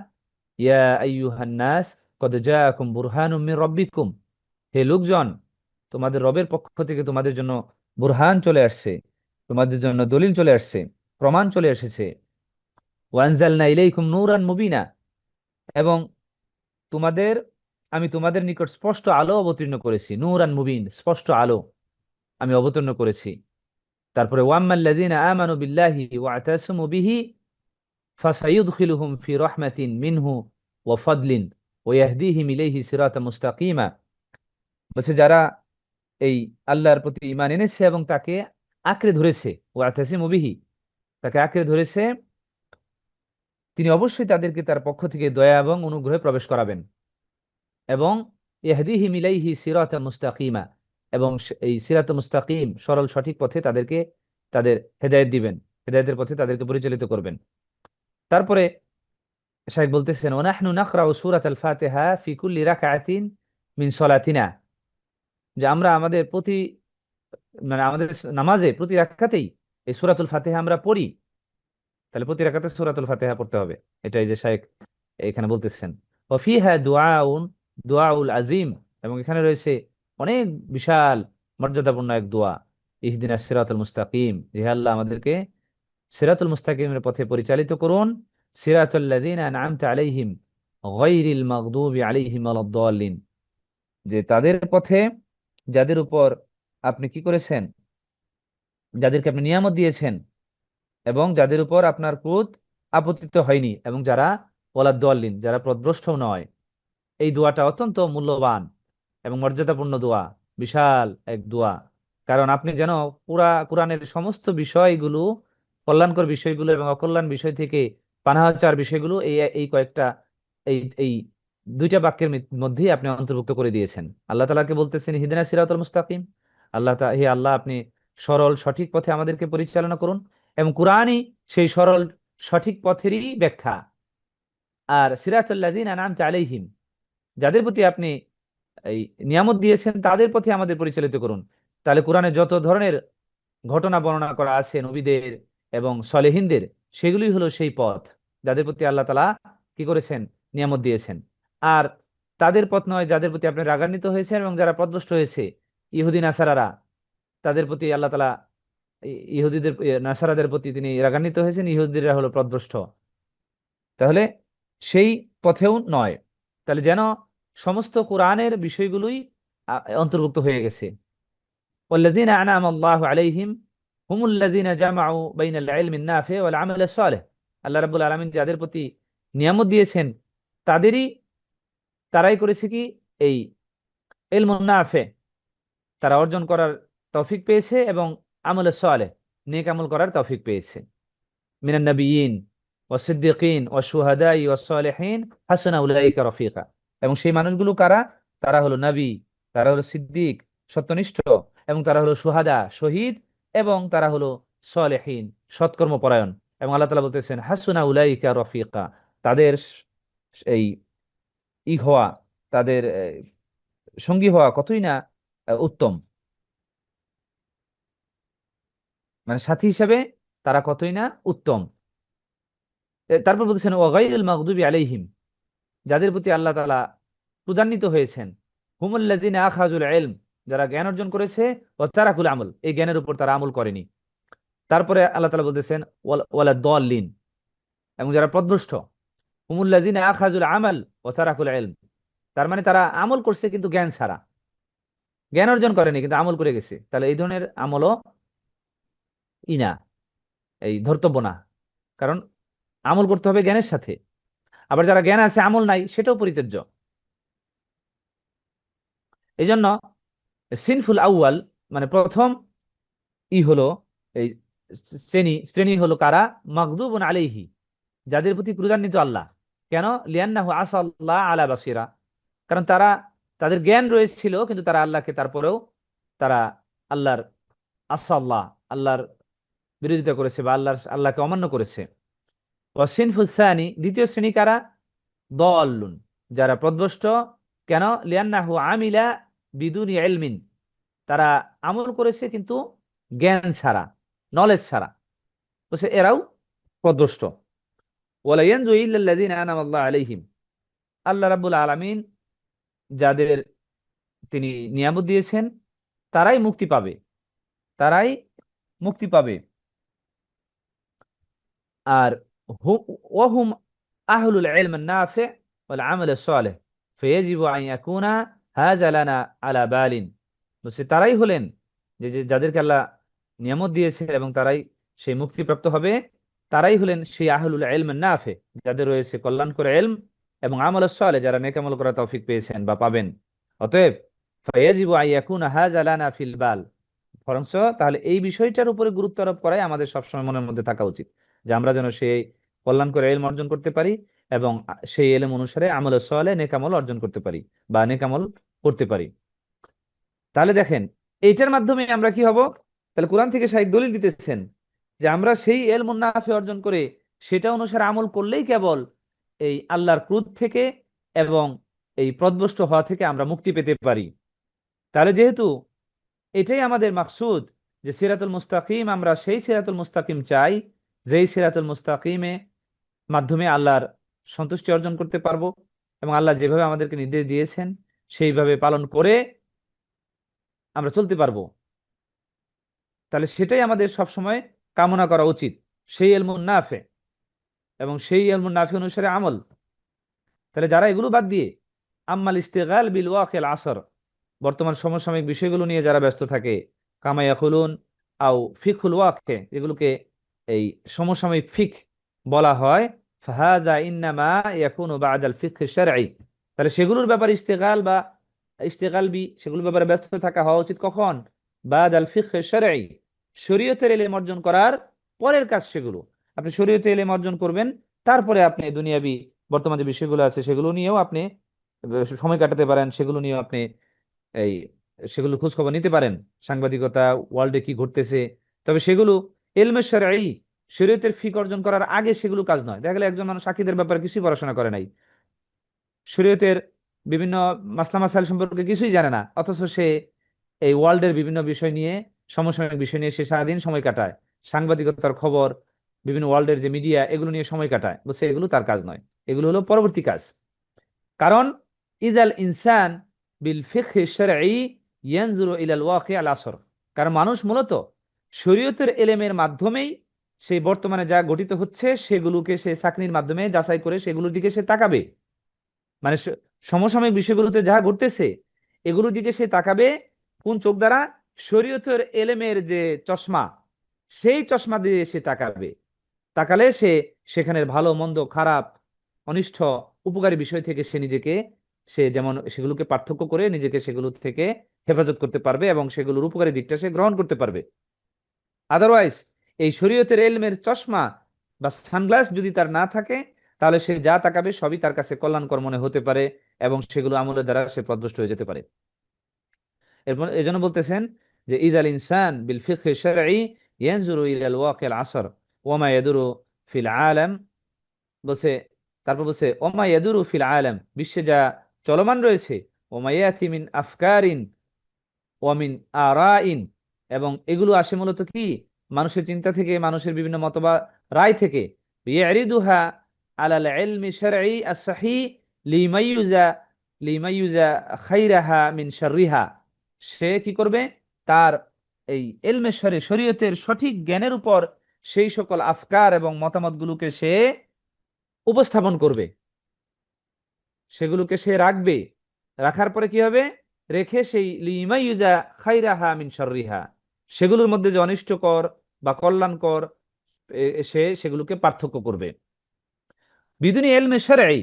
ইয়া আইয়ুহান নাস কদ জাআকুম বুরহানুম মির রাব্বিকুম, হে লোকজন, তোমাদের রবের পক্ষ থেকে তোমাদের জন্য বুরহান চলে আসছে, তোমাদের জন্য দলিল চলে আসছে, প্রমাণ চলে এসেছে। ওয়া আনজালনা ইলাইকুম নূরান মুবিনা, এবং তোমাদের আমি তোমাদের নিকট স্পষ্ট আলো অবতীর্ণ করেছি। নূরান মুবিন, স্পষ্ট আলো আমি অবতীর্ণ করেছি। তারপরে ওয়াম্মাল্লাযীনা আমানু বিল্লাহি ওয়া আতাসামু বিহি ফাসায়ুদখিলুহুম ফি রাহমাতিন মিনহু ওয়া ফাদলিন ওয়া ইয়াহদিহিম ইলাইহি সিরাতাম মুস্তাকিমা। বলছে যারা এই আল্লাহর প্রতি ঈমান এনেছে এবং তাকে আঁকড়ে ধরেছে, ওয়া আতাসিমু বিহি, তাকে আঁকড়ে ধরেছে, তিনি অবশ্যই তাদেরকে তার পক্ষ থেকে দয়া এবং অনুগ্রহে প্রবেশ করাবেন এবং ইয়াহদিহিম ইলাইহি সিরাতাম মুস্তাকিমা, এবং এই সিরাত মুস্তাকিম সরল সঠিক পথে তাদেরকে তাদের হেদায়েত দিবেন, হেদায়েতের পথে তাদেরকে পরিচালিত করবেন। তারপরে শাইখ বলতেছেন, ওয়া নাহনু নাকরাউ সূরাতাল ফাতিহা ফি কুল্লি রাকআতিন মিন সলাতিনা, যে আমরা আমাদের প্রতি মানে আমাদের নামাজে প্রতি রাকাতেই এই সূরাতুল ফাতিহা আমরা পড়ি। তাহলে প্রতি রাকাতে সূরাতুল ফাতিহা পড়তে হবে, এটাই যে শাইখ এখানে বলতেছেন। ওয়া ফিহা দুআউন দুআউল আযীম, এবং এখানে রয়েছে অনেক বিশাল মর্যাদাপূর্ণ এক দোয়া, ইহদিনাস সিরাতাল মুস্তাকিম, হে আল্লাহ আমাদেরকে সিরাতুল মুস্তাকিমের পথে পরিচালিত করুন। সিরাতুল লাযীনা আন'আমতা আলাইহিম গায়রিল মাগদুবি আলাইহিম ওয়ালাদ-দাল্লিন, যে তাদের পথে যাদের উপর আপনি কি করেছেন, যাদেরকে আপনি নিয়ামত দিয়েছেন এবং যাদের উপর আপনার ক্রোধ আপতিত হয়নি, এবং যারা ওয়ালাদ-দাল্লিন, যারা পথভ্রষ্ট নয়। এই দোয়াটা অত্যন্ত মূল্যবান এবং মর্যাদাপূর্ণ দোয়া, বিশাল এক দোয়া। কারণ আপনি যেন পুরা কোরআনের সমস্ত বিষয়গুলো, কল্যাণকর বিষয়গুলো এবং অকল্যাণ বিষয় থেকে পানাহ চাওয়ার বিষয়গুলো এই এই কয়েকটা এই এই দুইটা বাক্যের মধ্যেই আপনি অন্তর্ভুক্ত করে দিয়েছেন। আল্লাহ তাআলাকে বলতেছেন ইহদিনাস সিরাতাল মুস্তাকিম, হে আল্লাহ আপনি সরল সঠিক পথে আমাদেরকে পরিচালনা করুন, এবং কোরআনই সেই সরল সঠিক পথেরই ব্যাখ্যা। আর সিরাতাল লাযীনা আন'আমতা আলাইহিম, যাদের প্রতি আপনি এই নিয়ামত দিয়েছেন তাদের পথে আমাদের পরিচালিত করুন। তাহলে কোরআনে যত ধরনের ঘটনা বর্ণনা করা আছে নবীদের এবং সলেহিনদের, সেগুলি হলো সেই পথ যাদের প্রতি আল্লাহ তাআলা কি করেছেন, নিয়ামত দিয়েছেন। আর তাদের পথ নয় যাদের প্রতি আপনি রাগান্বিত হয়েছেন এবং যারা পথভ্রষ্ট হয়েছে, ইহুদি নাসারারা, তাদের প্রতি আল্লাহ তাআলা ইহুদিদের নাসারাদের প্রতি তিনি রাগান্বিত হয়েছেন, ইহুদিরা হলো পথভ্রষ্ট। তাহলে সেই পথেও নয়। তাহলে যেন সমস্ত কোরআনের বিষয়গুলোই অন্তর্ভুক্ত হয়ে গেছে। ওয়াল্লাযীনা আন'আমা আল্লাহু আলাইহিম হুমুল্লাযীনা জামাউ বাইনাল ইলমিন নাফি ওয়াল আমালিস সালিহ, আল্লাহ রাব্বুল আলামিন যাদের প্রতি নিয়ামত দিয়েছেন তারাই করেছে কি এই ইলমুন নাফি, তারা অর্জন করার তৌফিক পেয়েছে এবং আমালে সালেহ, নেক আমল করার তৌফিক পেয়েছে। মিনান নাবিয়িন ওয়াস সিদ্দিকিন ওয়াশ শুহাদাই ওয়াস সালিহিন হাসানা উলাইকা রাফিকা, এবং সেই মানুষগুলো কারা, তারা হলো নবী, তারা হলো সিদ্দিক সত্যনিষ্ঠ, এবং তারা হলো সুহাদা শহীদ, এবং তারা হলো সালেহীন সৎকর্মপরায়ণ। এবং আল্লাহ তাআলা বলতেছেন হাসুনা উলাইকা রফিকা, তাদের এই হওয়া, তাদের সঙ্গী হওয়া কতই না উত্তম, মানে সাথী হিসাবে তারা কতই না উত্তম। তারপর বলতেছেন ওয়াগাইরুল মাগদুবি আলাইহিম, যাদের প্রতি আল্লাহ তাআলা ক্রোধান্বিত হয়েছেন, হুমুল্লাযিনা আখাযুল ইলম, যারা জ্ঞান অর্জন করেছে, ও তারাকুল আমল, এই জ্ঞানের উপর তারা আমল করেনি। তারপরে আল্লাহ তাআলা বলতেছেন ওয়ালা দাল্লিন, এবং যারা পথভ্রষ্ট, হুমুল্লাযিনা আখাযুল আমাল ও তারাকুল ইলম, তার মানে তারা আমল করছে কিন্তু জ্ঞান ছাড়া, জ্ঞান অর্জন করেনি কিন্তু আমল করে গেছে, তাহলে এই ধরনের আমলও ইনা, এই ধর্তব্য না, কারণ আমল করতে হবে জ্ঞানের সাথে। আবার যারা জ্ঞান আছে আমল নাই, সেটাও পরিত্যাজ্য। এই জন্য সিনফুল আউয়াল, মানে প্রথম হলো এই শ্রেণী শ্রেণী হলো কারা, মাগদুবুন আলাইহি, যাদের প্রতি ক্রোধান্বিত আল্লাহ। কেন? লিয়ান্নাহু আসাল্লাহ আলা বাসিরা, কারণ তারা, তাদের জ্ঞান রয়েছিল কিন্তু তারা আল্লাহকে তারপরেও তারা আল্লাহর আসাল্লাহ, আল্লাহর বিরোধিতা করেছে বা আল্লাহকে অমান্য করেছে। ওয়াসিনফুস সানি, দ্বিতীয় শ্রেণী কারা, দল্লুন, যারা পথভ্রষ্ট। কেন? লিয়ান্নাহু আমিলা বিদুনি ইলমিন, তারা আমল করেছে কিন্তু জ্ঞান ছাড়া, নলেজ ছাড়া, তো এরাও পথভ্রষ্ট। ওয়ালা ইয়ানজু ইল্লাল্লাযিনা আনামা আল্লাহু আলাইহিম, আল্লাহ রাব্বুল আলামিন যাদের তিনি নিয়ামত দিয়েছেন তারাই মুক্তি পাবে, তারাই মুক্তি পাবে। আর ওয়াহুম আহলুল ইলম নাফি ওয়াল আমাল সালেহ ফায়াজিবু আন ইয়াকুনা হাযা লানা আলা বালিন, বলছে তারাই হলেন যে যাদেরকে আল্লাহ নিয়ামত দিয়েছে এবং তারাই সেই মুক্তিপ্রাপ্ত হবে, তারাই হলেন সেই আহলুল ইলম নাফি, যাদের রয়েছে কল্যাণকর ইলম এবং আমল সালেহ, যারা নেক আমল করার তৌফিক পেয়েছেন বা পাবেন। অতএব ফায়াজিবু আন ইয়াকুনা হাযা লানা ফিল বাল, বরঞ্চ তাহলে এই বিষয়টার উপরে গুরুত্ব আরোপ করাই আমাদের সবসময় মনের মধ্যে থাকা উচিত, যে আমরা যেন সেই কল্যাণকর ইলম অর্জন করতে পারি এবং সেই ইলম অনুসারে আমল সালেহ নেক আমল অর্জন করতে পারি বা নেক আমল করতে পারি। তাহলে দেখেন, এইটার মাধ্যমে আমরা কি হব, তাহলে কোরআন থেকে শাইখ দলিল দিতেছেন যে আমরা সেই ইলমুন নাফি অর্জন করে সেটা অনুসারে আমল করলেই কেবল এই আল্লাহর ক্রোধ থেকে এবং এই পথভ্রষ্ট হওয়া থেকে আমরা মুক্তি পেতে পারি। তাহলে যেহেতু এটাই আমাদের মাকসুদ, যে সিরাতুল মুস্তাকিম, আমরা সেই সিরাতুল মুস্তাকিম চাই যেই সিরাতুল মুস্তাকিমে মাধ্যমে আল্লাহর সন্তুষ্টি অর্জন করতে পারবো এবং আল্লাহ যেভাবে আমাদেরকে নির্দেশ দিয়েছেন সেইভাবে পালন করে আমরা চলতে পারবো, তাহলে সেটাই আমাদের সব সময় কামনা করা উচিত, সেই ইলমুন নাফি এবং সেই ইলমুন নাফি অনুসারে আমল। তাহলে যারা এগুলো বাদ দিয়ে আম্মাল ইস্তেগাল বিল ওয়াকিল আসর, বর্তমান সমসাময়িক বিষয়গুলো নিয়ে যারা ব্যস্ত থাকে, কামা ইয়াকুলুন আও ফিকহুল ওয়াকি, এগুলোকে এই সমসাময়িক ফিক বলা হয়, ফাহাদা ইন্নামা ইয়াকুনু বা'দাল ফিকহ শারঈ, তাহলে সেগুলোর ব্যাপারে ইস্তেগাল বা ইস্তেগাল বি, সেগুলোর ব্যাপারে ব্যস্ত থাকা হওয়া উচিত কখন, বা'দাল ফিকহ শারঈ, শরীয়তের ইলম অর্জন করার পরের কাজ সেগুলো। আপনি শরীয়তের ইলম অর্জন করবেন, তারপরে আপনি দুনিয়াবি বর্তমান যে বিষয়গুলো আছে সেগুলো নিয়েও আপনি সময় কাটাতে পারেন, সেগুলো নিয়েও আপনি এই সেগুলো খোঁজ খবর নিতে পারেন, সাংবাদিকতা, ওয়ার্ল্ডে কি ঘটতেছে। তবে সেগুলো ইলমে শারঈ, শরীয়তের ফিক অর্জন করার আগে সেগুলো কাজ নয়। দেখা গেল একজন মানুষ আকীদার ব্যাপারে কিছুই পড়াশোনা করে নাই, শরীয়তের বিভিন্ন মাসলা মাসাইল সম্পর্কে কিছুই জানে না, অথচ সে এই ওয়ার্ল্ডের বিভিন্ন বিষয় নিয়ে, সমসাময়িক বিষয় নিয়ে সে সারাদিন সময় কাটায়, সাংবাদিকতার খবর, বিভিন্ন ওয়ার্ল্ডের যে মিডিয়া, এগুলো নিয়ে সময় কাটায়, বলছে এগুলো তার কাজ নয়, এগুলো হলো পরবর্তী কাজ। কারণ ইজাল ইনসান বিল ফিকহি শারঈ ইয়ানজুরু ইলাল ওয়াকি আল আসর, কারণ মানুষ মূলত শরীয়তের এলেমের মাধ্যমেই সেই বর্তমানে যা গঠিত হচ্ছে সেগুলোকে সে চাকরির মাধ্যমে যাচাই করে সেগুলোর দিকে সে তাকাবে, মানে সমসাময়িক বিষয়গুলোতে যা ঘটতেছে এগুলোর দিকে সে তাকাবে কোন চোখ দ্বারা, শরীয়তের এলেমের যে চশমা, সেই চশমা দিয়ে সে তাকাবে। তাকালে সে সেখানের ভালো মন্দ খারাপ অনিষ্ট উপকারী বিষয় থেকে সে নিজেকে, সে যেমন সেগুলোকে পার্থক্য করে নিজেকে সেগুলো থেকে হেফাজত করতে পারবে এবং সেগুলোর উপকারী দিকটা সে গ্রহণ করতে পারবে। আদারওয়াইজ এই শরীয়তের এলমের চশমা বা সানগ্লাস যদি তার না থাকে, তাহলে সে যা তাকাবে সবই তার কাছে কল্যাণকর মনে হতে পারে এবং সেগুলো আমলের দ্বারা সে পথভ্রষ্ট হয়ে যেতে পারে। এরপর এজন্য বলতেছেন যে ইযাল ইনসান বিল ফিকহি শারঈ ইয়ানজুরু ইলাল ওয়াকিল আসর ওয়া মা ইয়াদুরু ফিল আলাম, বলছে, তারপর বলছে ওমা ইয়াদুরু ফিল আলাম, বিশ্বে যা চলমান রয়েছে, ওমা ইয়াতি মিন আফকারিন ওয়া মিন আরাইন, এবং এগুলো আসে মূলত কি মানুষের চিন্তা থেকে, মানুষের বিভিন্ন মতবাদ রায় থেকে, ইয়ারিদুহা আলাল ইলমি শারঈ as-সাহিহ লিমাইয়ুজা লিমাইয়ুজা খাইরাহা মিন শাররিহা। সে কি করবে, তার এই ইলমে শরীয়তের সঠিক জ্ঞানের উপর সেই সকল আফকার এবং মতামতগুলোকে সে উপস্থাপন করবে, সেগুলোকে সে রাখবে, রাখার পরে কি হবে, রেখে সেই লিমাইয়ুজা খাইরাহা মিন শাররিহা, সেগুলোর মধ্যে যে অনিষ্টকর বা কল্যাণকর, সে সেগুলোকে পার্থক্য করবে। বিদুনি ইলমে শারঈ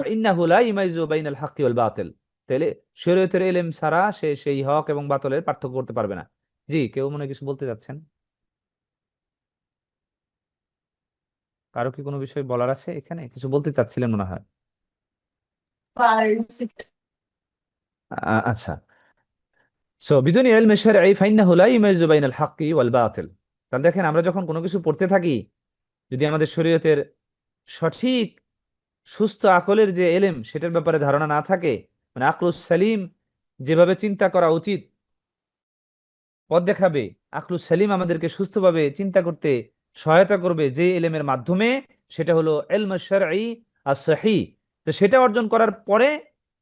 ফাইন্নাহু লা ইমাইযু বাইনাল হাক্কি ওয়াল বাতিল, তাহলে শরীয়তের ইলম ছাড়া সে সেই হক এবং বাতিলের পার্থক্য করতে পারবে না। জি, কেউ মনে হয় কিছু বলতে যাচ্ছেন? কারো কি কোনো বিষয় বলার আছে? এখানে কিছু বলতে চাচ্ছিলেন মনে হয়। আচ্ছা, সো বিদুনি ইলমে শারঈ ফাইন্নাহু লা ইমাইযু বাইনাল হাক্কি ওয়াল বাতিল। তাহলে দেখেন, আমরা যখন কোনো কিছু পড়তে থাকি, যদি আমাদের শরীয়তের সঠিক সুস্থ আকলের যে এলেম সেটার ব্যাপারে ধারণা না থাকে, মানে আকলুস সালিম যেভাবে চিন্তা করা উচিত পথ দেখাবে, আকলুস সালিম আমাদেরকে সুস্থভাবে চিন্তা করতে সহায়তা করবে যে এলেমের মাধ্যমে, সেটা হলো ইলমুশ শারঈ as-সহিহ। তো সেটা অর্জন করার পরে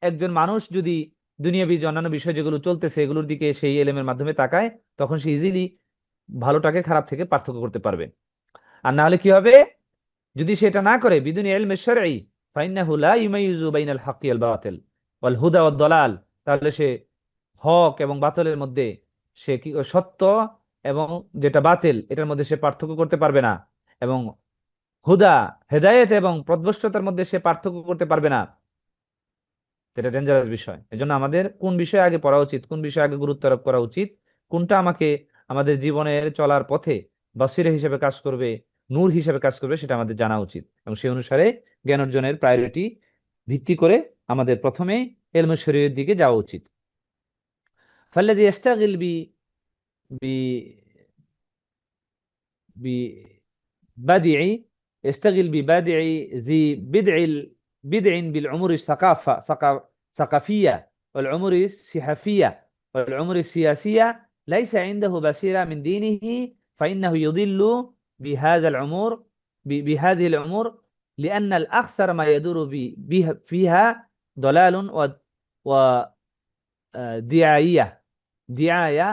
একজন মানুষ যদি দুনিয়াবি যে অন্যান্য বিষয় যেগুলো চলতেছে এগুলোর দিকে সেই এলেমের মাধ্যমে তাকায়, তখন সে ইজিলি ভালোটাকে খারাপ থেকে পার্থক্য করতে পারবে। আর না হলে কি হবে, যদি সেটা না করে বিদুনি ইলমে শারঈ ফাইন্নাহু লা ইউমাইয়িজু বাইনাল হাক্কি ওয়াল বাতিল ওয়াল হুদা ওয়াদ দালাল, তাহলে সে হক এবং বাতিলের মধ্যে, সে কি সত্য এবং যেটা বাতিল এটার মধ্যে সে পার্থক্য করতে পারবে না, এবং হুদা হেদায়েত এবং পথভ্রষ্টতার মধ্যে সে পার্থক্য করতে পারবে না। এটা ডেঞ্জারাস বিষয়। এজন্য আমাদের কোন বিষয়ে আগে পড়া উচিত, কোন বিষয়ে আগে গুরুত্ব আরোপ করা উচিত, কোনটা আমাকে আমাদের জীবনের চলার পথে বাসিরা হিসেবে কাজ করবে, নূর হিসেবে কাজ করবে, সেটা আমাদের জানা উচিত, এবং সেই অনুসারে জ্ঞান অর্জনের প্রায়োরিটি ভিত্তি করে আমাদের প্রথমে ইলমে শরীয়তের দিকে যাওয়া উচিত। ফাল্লাযী ইস্তাগিল বি ببدع يستغل ببدع ذي بدع بالعمر الثقافة ثقافية والعمر السحفية والعمر السياسية، ليس عنده بصيرة من دينه، فإنه يضل بهذا العمر بهذه الأمور، لأن الأكثر ما يدور فيها ضلال ودعاية دعاية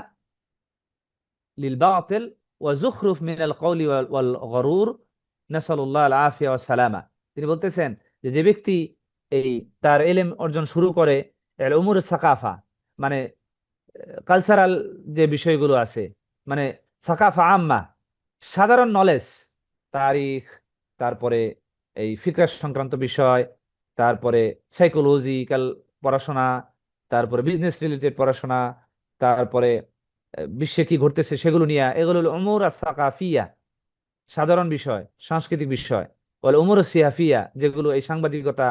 للباطل وزخرف من القول والغرور، নাসালুল্লাহ আল আফিয়া ওয়াস সালামা। তিনি বলতেছেন যে যে ব্যক্তি এই তার ইলম অর্জন শুরু করে উমুর সাকাফা, মানে কালচারাল যে বিষয়গুলো আছে, মানে সাকাফা আম্মা, সাধারণ নলেজ, তারিখ, তারপরে এই ফিকহ সংক্রান্ত বিষয়, তারপরে সাইকোলজিক্যাল পড়াশোনা, তারপরে বিজনেস রিলেটেড পড়াশোনা, তারপরে বিশ্বে কি ঘটতেছে সেগুলো নিয়ে, এগুলো হলো উমুর সাকাফিয়া, সাধারণ বিষয়, সাংস্কৃতিক বিষয়। ওয়াল উমুর সিয়াফিয়া, যেগুলো এই সাংবাদিকতা,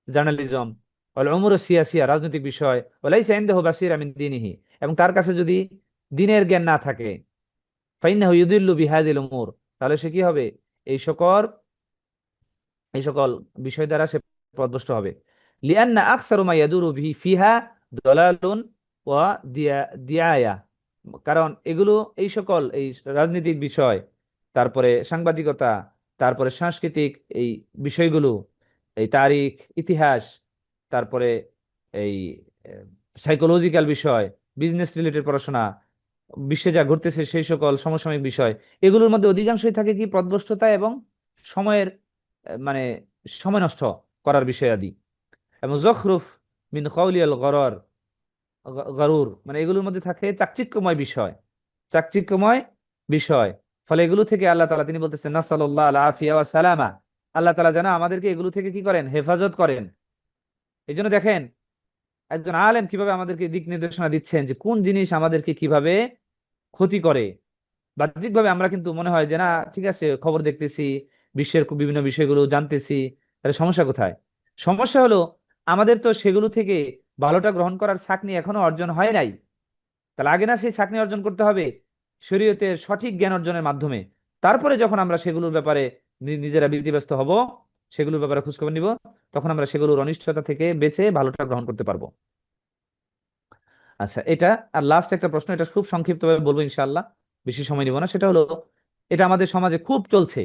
জার্নালিজম। ওয়াল উমুর সিয়াসিয়া, রাজনৈতিক বিষয়। ওয়ালাইসা ইনদাহু বাসীরা মিন দীনিহি, এবং তার কাছে যদি দিনের জ্ঞান না থাকে, ফাইন্নাহু ইউদিল্লু বিহাযিল উমুর, তাহলে সে কি হবে, এই সকল এই সকল বিষয় দ্বারা সে পথভ্রষ্ট হবে। লিআন্না আকসারু মা ইয়াদুরু বিহি ফিহা দালালুন ওয়া দিয়ায়া, কারণ এগুলো এই সকল এই রাজনৈতিক বিষয়, তারপরে সাংবাদিকতা, তারপরে সাংস্কৃতিক এই বিষয়গুলো, এই তারিখ, ইতিহাস, তারপরে এই সাইকোলজিক্যাল বিষয়, বিজনেস রিলেটেড পড়াশোনা, বিশ্বে যা ঘটতেছে সেই সকল সমসাময়িক বিষয়, এগুলোর মধ্যে অধিকাংশই থাকে কি পথভ্রষ্টতা এবং সময়ের মানে সময় নষ্ট করার বিষয় আদি, এবং জখরুফ মিন কাউলি আল গরুর, মানে এগুলোর মধ্যে থাকে চাকচিক্যময় বিষয়, চাকচিক্যময় বিষয়। ফলে এগুলো থেকে আল্লাহ তাআলা তিনি বলতেছেন নাসাল্লাল্লাহু আল আফিয়া ওয়াস সালামা, আল্লাহ তাআলা যেন আমাদেরকে এগুলো থেকে কি করেন, হেফাজত করেন। এই জন্য দেখেন একজন আলেম কিভাবে আমাদেরকে দিক নির্দেশনা দিচ্ছেন যে কোন জিনিস আমাদেরকে কিভাবে ক্ষতি করে। বাহ্যিকভাবে আমরা কিন্তু মনে হয় যে না ঠিক আছে, খবর দেখতেছি, বিশ্বের বিভিন্ন বিষয়গুলো জানতেছি, তাহলে সমস্যা কোথায়? সমস্যা হলো আমাদের তো সেগুলো থেকে ভালোটা গ্রহণ করার ছাকনি এখনো অর্জন হয় নাই। তাহলে আগে না সেই ছাঁকনি অর্জন করতে হবে শরীয়তের সঠিক জ্ঞান অর্জনের মাধ্যমে। তারপরে যখন আমরা সেগুলোর ব্যাপারে নিজেরা ব্যতিব্যস্ত হব, সেগুলোর ব্যাপারে খোঁজখবর নিব, তখন আমরা সেগুলোর অনিষ্টতা থেকে বেঁচে ভালোটা গ্রহণ করতে পারবো। আচ্ছা, এটা আর লাস্ট একটা প্রশ্ন, এটা খুব সংক্ষিপ্তভাবে বলবো ইনশাআল্লাহ, বেশি সময় নিব না। সেটা হলো, এটা আমাদের সমাজে খুব চলছে।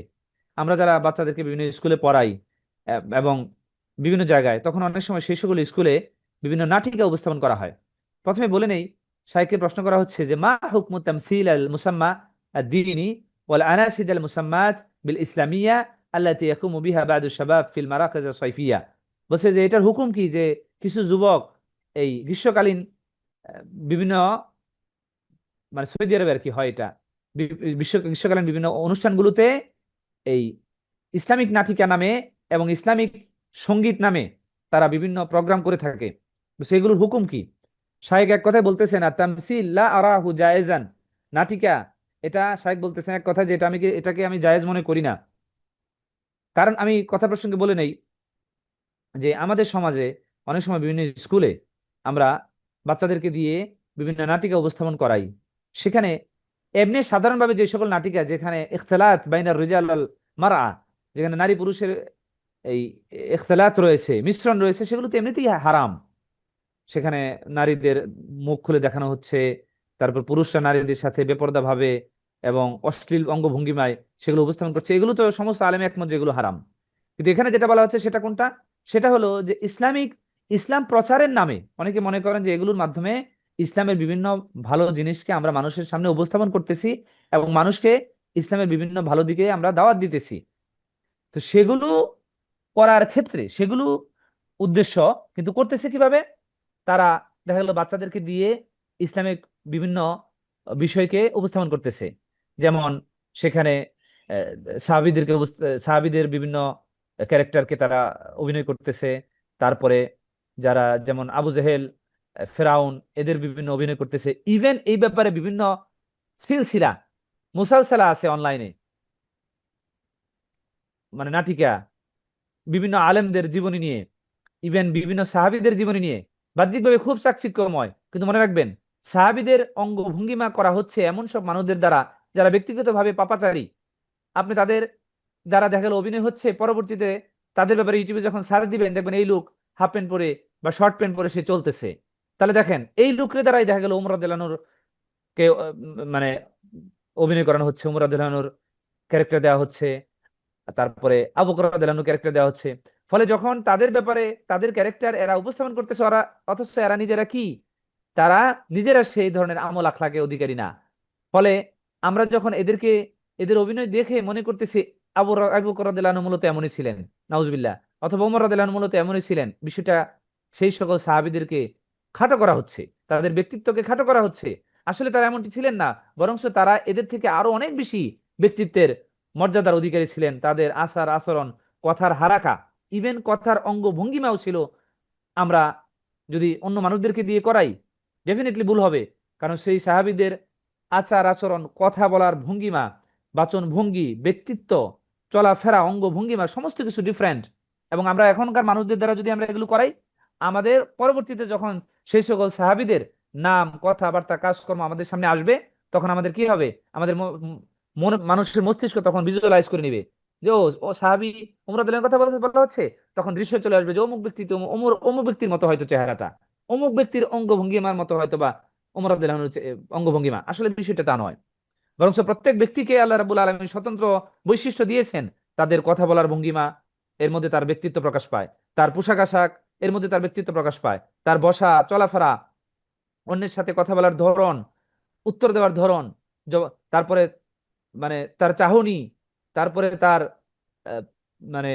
আমরা যারা বাচ্চাদেরকে বিভিন্ন স্কুলে পড়াই এবং বিভিন্ন জায়গায়, তখন অনেক সময় সেই সকল স্কুলে বিভিন্ন নাটিকা উপস্থাপন করা হয়। প্রথমে বলে নেই, শাইখকে প্রশ্ন করা হচ্ছে যে মা হুকমু তামসিল আল মুসাম্মা আদ-দীনি ওয়াল আনাশিদ আল মুসাম্মাত বিল ইসলামিয়া আল্লাতী ইয়াকুমু বিহা বা'দু শাবাব ফিল মারাকিজ আস-সাইফিয়া। বলছে যে এটার হুকুম কি, যে কিছু যুবক এই গ্রীষ্মকালীন বিভিন্ন, মানে সৌদি আরবে আর কি হয় এটা, গ্রীষ্মকালীন বিভিন্ন অনুষ্ঠানগুলোতে এই ইসলামিক নাটিকা নামে এবং ইসলামিক সঙ্গীত নামে তারা বিভিন্ন প্রোগ্রাম করে থাকে। তো সেগুলোর হুকুম কি? শায়েখ এক কথায় বলতেছেন, আর তামসিল লা আরাহু জায়েজান, নাটিকা, এটা শায়েখ বলতেছেন এক কথা যে এটাকে আমি জায়েজ মনে করি না। কারণ আমি কথা প্রসঙ্গে বলে নেই যে আমাদের সমাজে অনেক সময় বিভিন্ন স্কুলে আমরা বাচ্চাদেরকে দিয়ে বিভিন্ন নাটিকা উপস্থাপন করাই। সেখানে এমনি সাধারণভাবে যে সকল নাটিকা যেখানে ইখতিলাত বাইনার রিজাল আল মারআ, যেখানে নারী পুরুষের এই ইখতিলাত রয়েছে, মিশ্রণ রয়েছে, সেগুলো তো এমনিতেই হারাম। সেখানে নারীদের মুখ খুলে দেখানো হচ্ছে, তারপর পুরুষরা নারীদের সাথে বেপরদা ভাবে এবং অশ্লীল অঙ্গভঙ্গিমায় সেগুলো উপস্থাপন করছে, এগুলো তো সমস্ত আলেমে একমত যেগুলো হারাম। কিন্তু এখানে যেটা বলা হচ্ছে সেটা কোনটা? সেটা হলো যে ইসলাম প্রচারের নামে অনেকে মনে করেন যে এগুলোর মাধ্যমে ইসলামের বিভিন্ন ভালো জিনিসকে আমরা মানুষের সামনে উপস্থাপন করতেছি এবং মানুষকে ইসলামের বিভিন্ন ভালো দিকে আমরা দাওয়াত দিতেছি। তো সেগুলো করার ক্ষেত্রে সেগুলো উদ্দেশ্য, কিন্তু করতেছে কিভাবে? তারা দেখা গেল বাচ্চাদেরকে দিয়ে ইসলামিক বিভিন্ন বিষয়কে উপস্থাপন করতেছে। যেমন সেখানে আহ, সাহাবীদের বিভিন্ন ক্যারেক্টারকে তারা অভিনয় করতেছে। তারপরে যারা যেমন আবু জেহেল, ফেরাউন, এদের বিভিন্ন অভিনয় করতেছে। ইভেন এই ব্যাপারে বিভিন্ন সিলসিলা মুসালসালা আছে অনলাইনে, মানে নাটিকা, বিভিন্ন আলেমদের জীবনী নিয়ে, ইভেন বিভিন্ন সাহাবীদের জীবনী নিয়ে, বাহ্যিকভাবে খুব চাকচিক্যময়, কিন্তু মনে রাখবেন সাহাবীদের অঙ্গভঙ্গিমা করা হচ্ছে এমন সব মানুষদের দ্বারা যারা ব্যক্তিগতভাবে পাপাচারী। আপনি তাদের দ্বারা দেখা গেল অভিনয় হচ্ছে, পরবর্তীতে তাদের ব্যাপারে ইউটিউবে যখন সার্চ দিবেন দেখবেন এই লোক হাফ প্যান্ট পরে বা শর্ট প্যান্ট পরে সে চলতেছে। তাহলে দেখেন এই লোকের দ্বারাই দেখা গেল ওমর রাদিয়াল্লাহু আনহুর কে মানে অভিনয় করানো হচ্ছে, ওমর রাদিয়াল্লাহু আনহুর ক্যারেক্টার দেওয়া হচ্ছে, তারপরে আবু বকর রাদিয়াল্লাহু আনহু ক্যারেক্টার দেওয়া হচ্ছে। ফলে যখন তাদের ব্যাপারে তাদের ক্যারেক্টার এরা উপস্থাপন করতেছে, ওরা অথচ এরা নিজেরা কি, তারা নিজেরা সেই ধরনের আমল আখলাকের অধিকারী না। ফলে আমরা যখন এদের অভিনয় দেখে মনে করতেছি আবু বকর রাদিয়াল্লাহু আনহু মূলত এমনই ছিলেন, নাউজুবিল্লাহ, অথবা ওমর রাদিয়াল্লাহু আনহু মূলত এমনই ছিলেন, বিষয়টা সেই সকল সাহাবীদেরকে খাটো করা হচ্ছে, তাদের ব্যক্তিত্বকে খাটো করা হচ্ছে। আসলে তারা এমনটি ছিলেন না, বরঞ্চ তারা এদের থেকে আরো অনেক বেশি ব্যক্তিত্বের মর্যাদার অধিকারী ছিলেন। তাদের আচার আচরণ, কথার হারাকা, ইভেন কথার অঙ্গভঙ্গিমাও ছিল, আমরা যদি অন্য মানুষদেরকে দিয়ে করাই ডেফিনেটলি ভুল হবে। কারণ সেই সাহাবীদের আচার আচরণ, কথা বলার ভঙ্গিমা, বাচন ভঙ্গি, ব্যক্তিত্ব, চলাফেরা, অঙ্গভঙ্গিমা সমস্ত কিছু ডিফারেন্ট। এবং আমরা এখনকার মানুষদের দ্বারা যদি আমরা এগুলো করাই, আমাদের পরবর্তীতে যখন সেই সকল সাহাবীদের নাম, কথাবার্তা, কাজকর্ম আমাদের সামনে আসবে, তখন আমাদের কি হবে? আমাদের মানুষের মস্তিষ্ক তখন ভিজুয়ালাইজ করে নিবে যে ও ও সাহাবী ওমর রাদিয়াল্লাহু আনহুর কথা বলা হচ্ছে, তখন দৃশ্য চলে আসবে যে অমুক ব্যক্তি তো অমুক ব্যক্তির মতো হয়তো চেহারাটা, অমুক ব্যক্তির অঙ্গভঙ্গিমার মতো হয়তো বা ওমর রাদিয়াল্লাহু আনহুর অঙ্গভঙ্গিমা। আসলে বিষয়টা তা নয়, বরং প্রত্যেক ব্যক্তিকে আল্লাহ রাব্বুল আলামিন স্বতন্ত্র বৈশিষ্ট্য দিয়েছেন। তাদের কথা বলার ভঙ্গিমা, এর মধ্যে তার ব্যক্তিত্ব প্রকাশ পায়। তার পোশাক আশাক, এর মধ্যে তার ব্যক্তিত্ব প্রকাশ পায়। তার বসা, চলাফেরা, অন্যের সাথে কথা বলার ধরন, উত্তর দেওয়ার ধরন, তারপরে মানে তার চাহনি, তারপরে তার আহ, মানে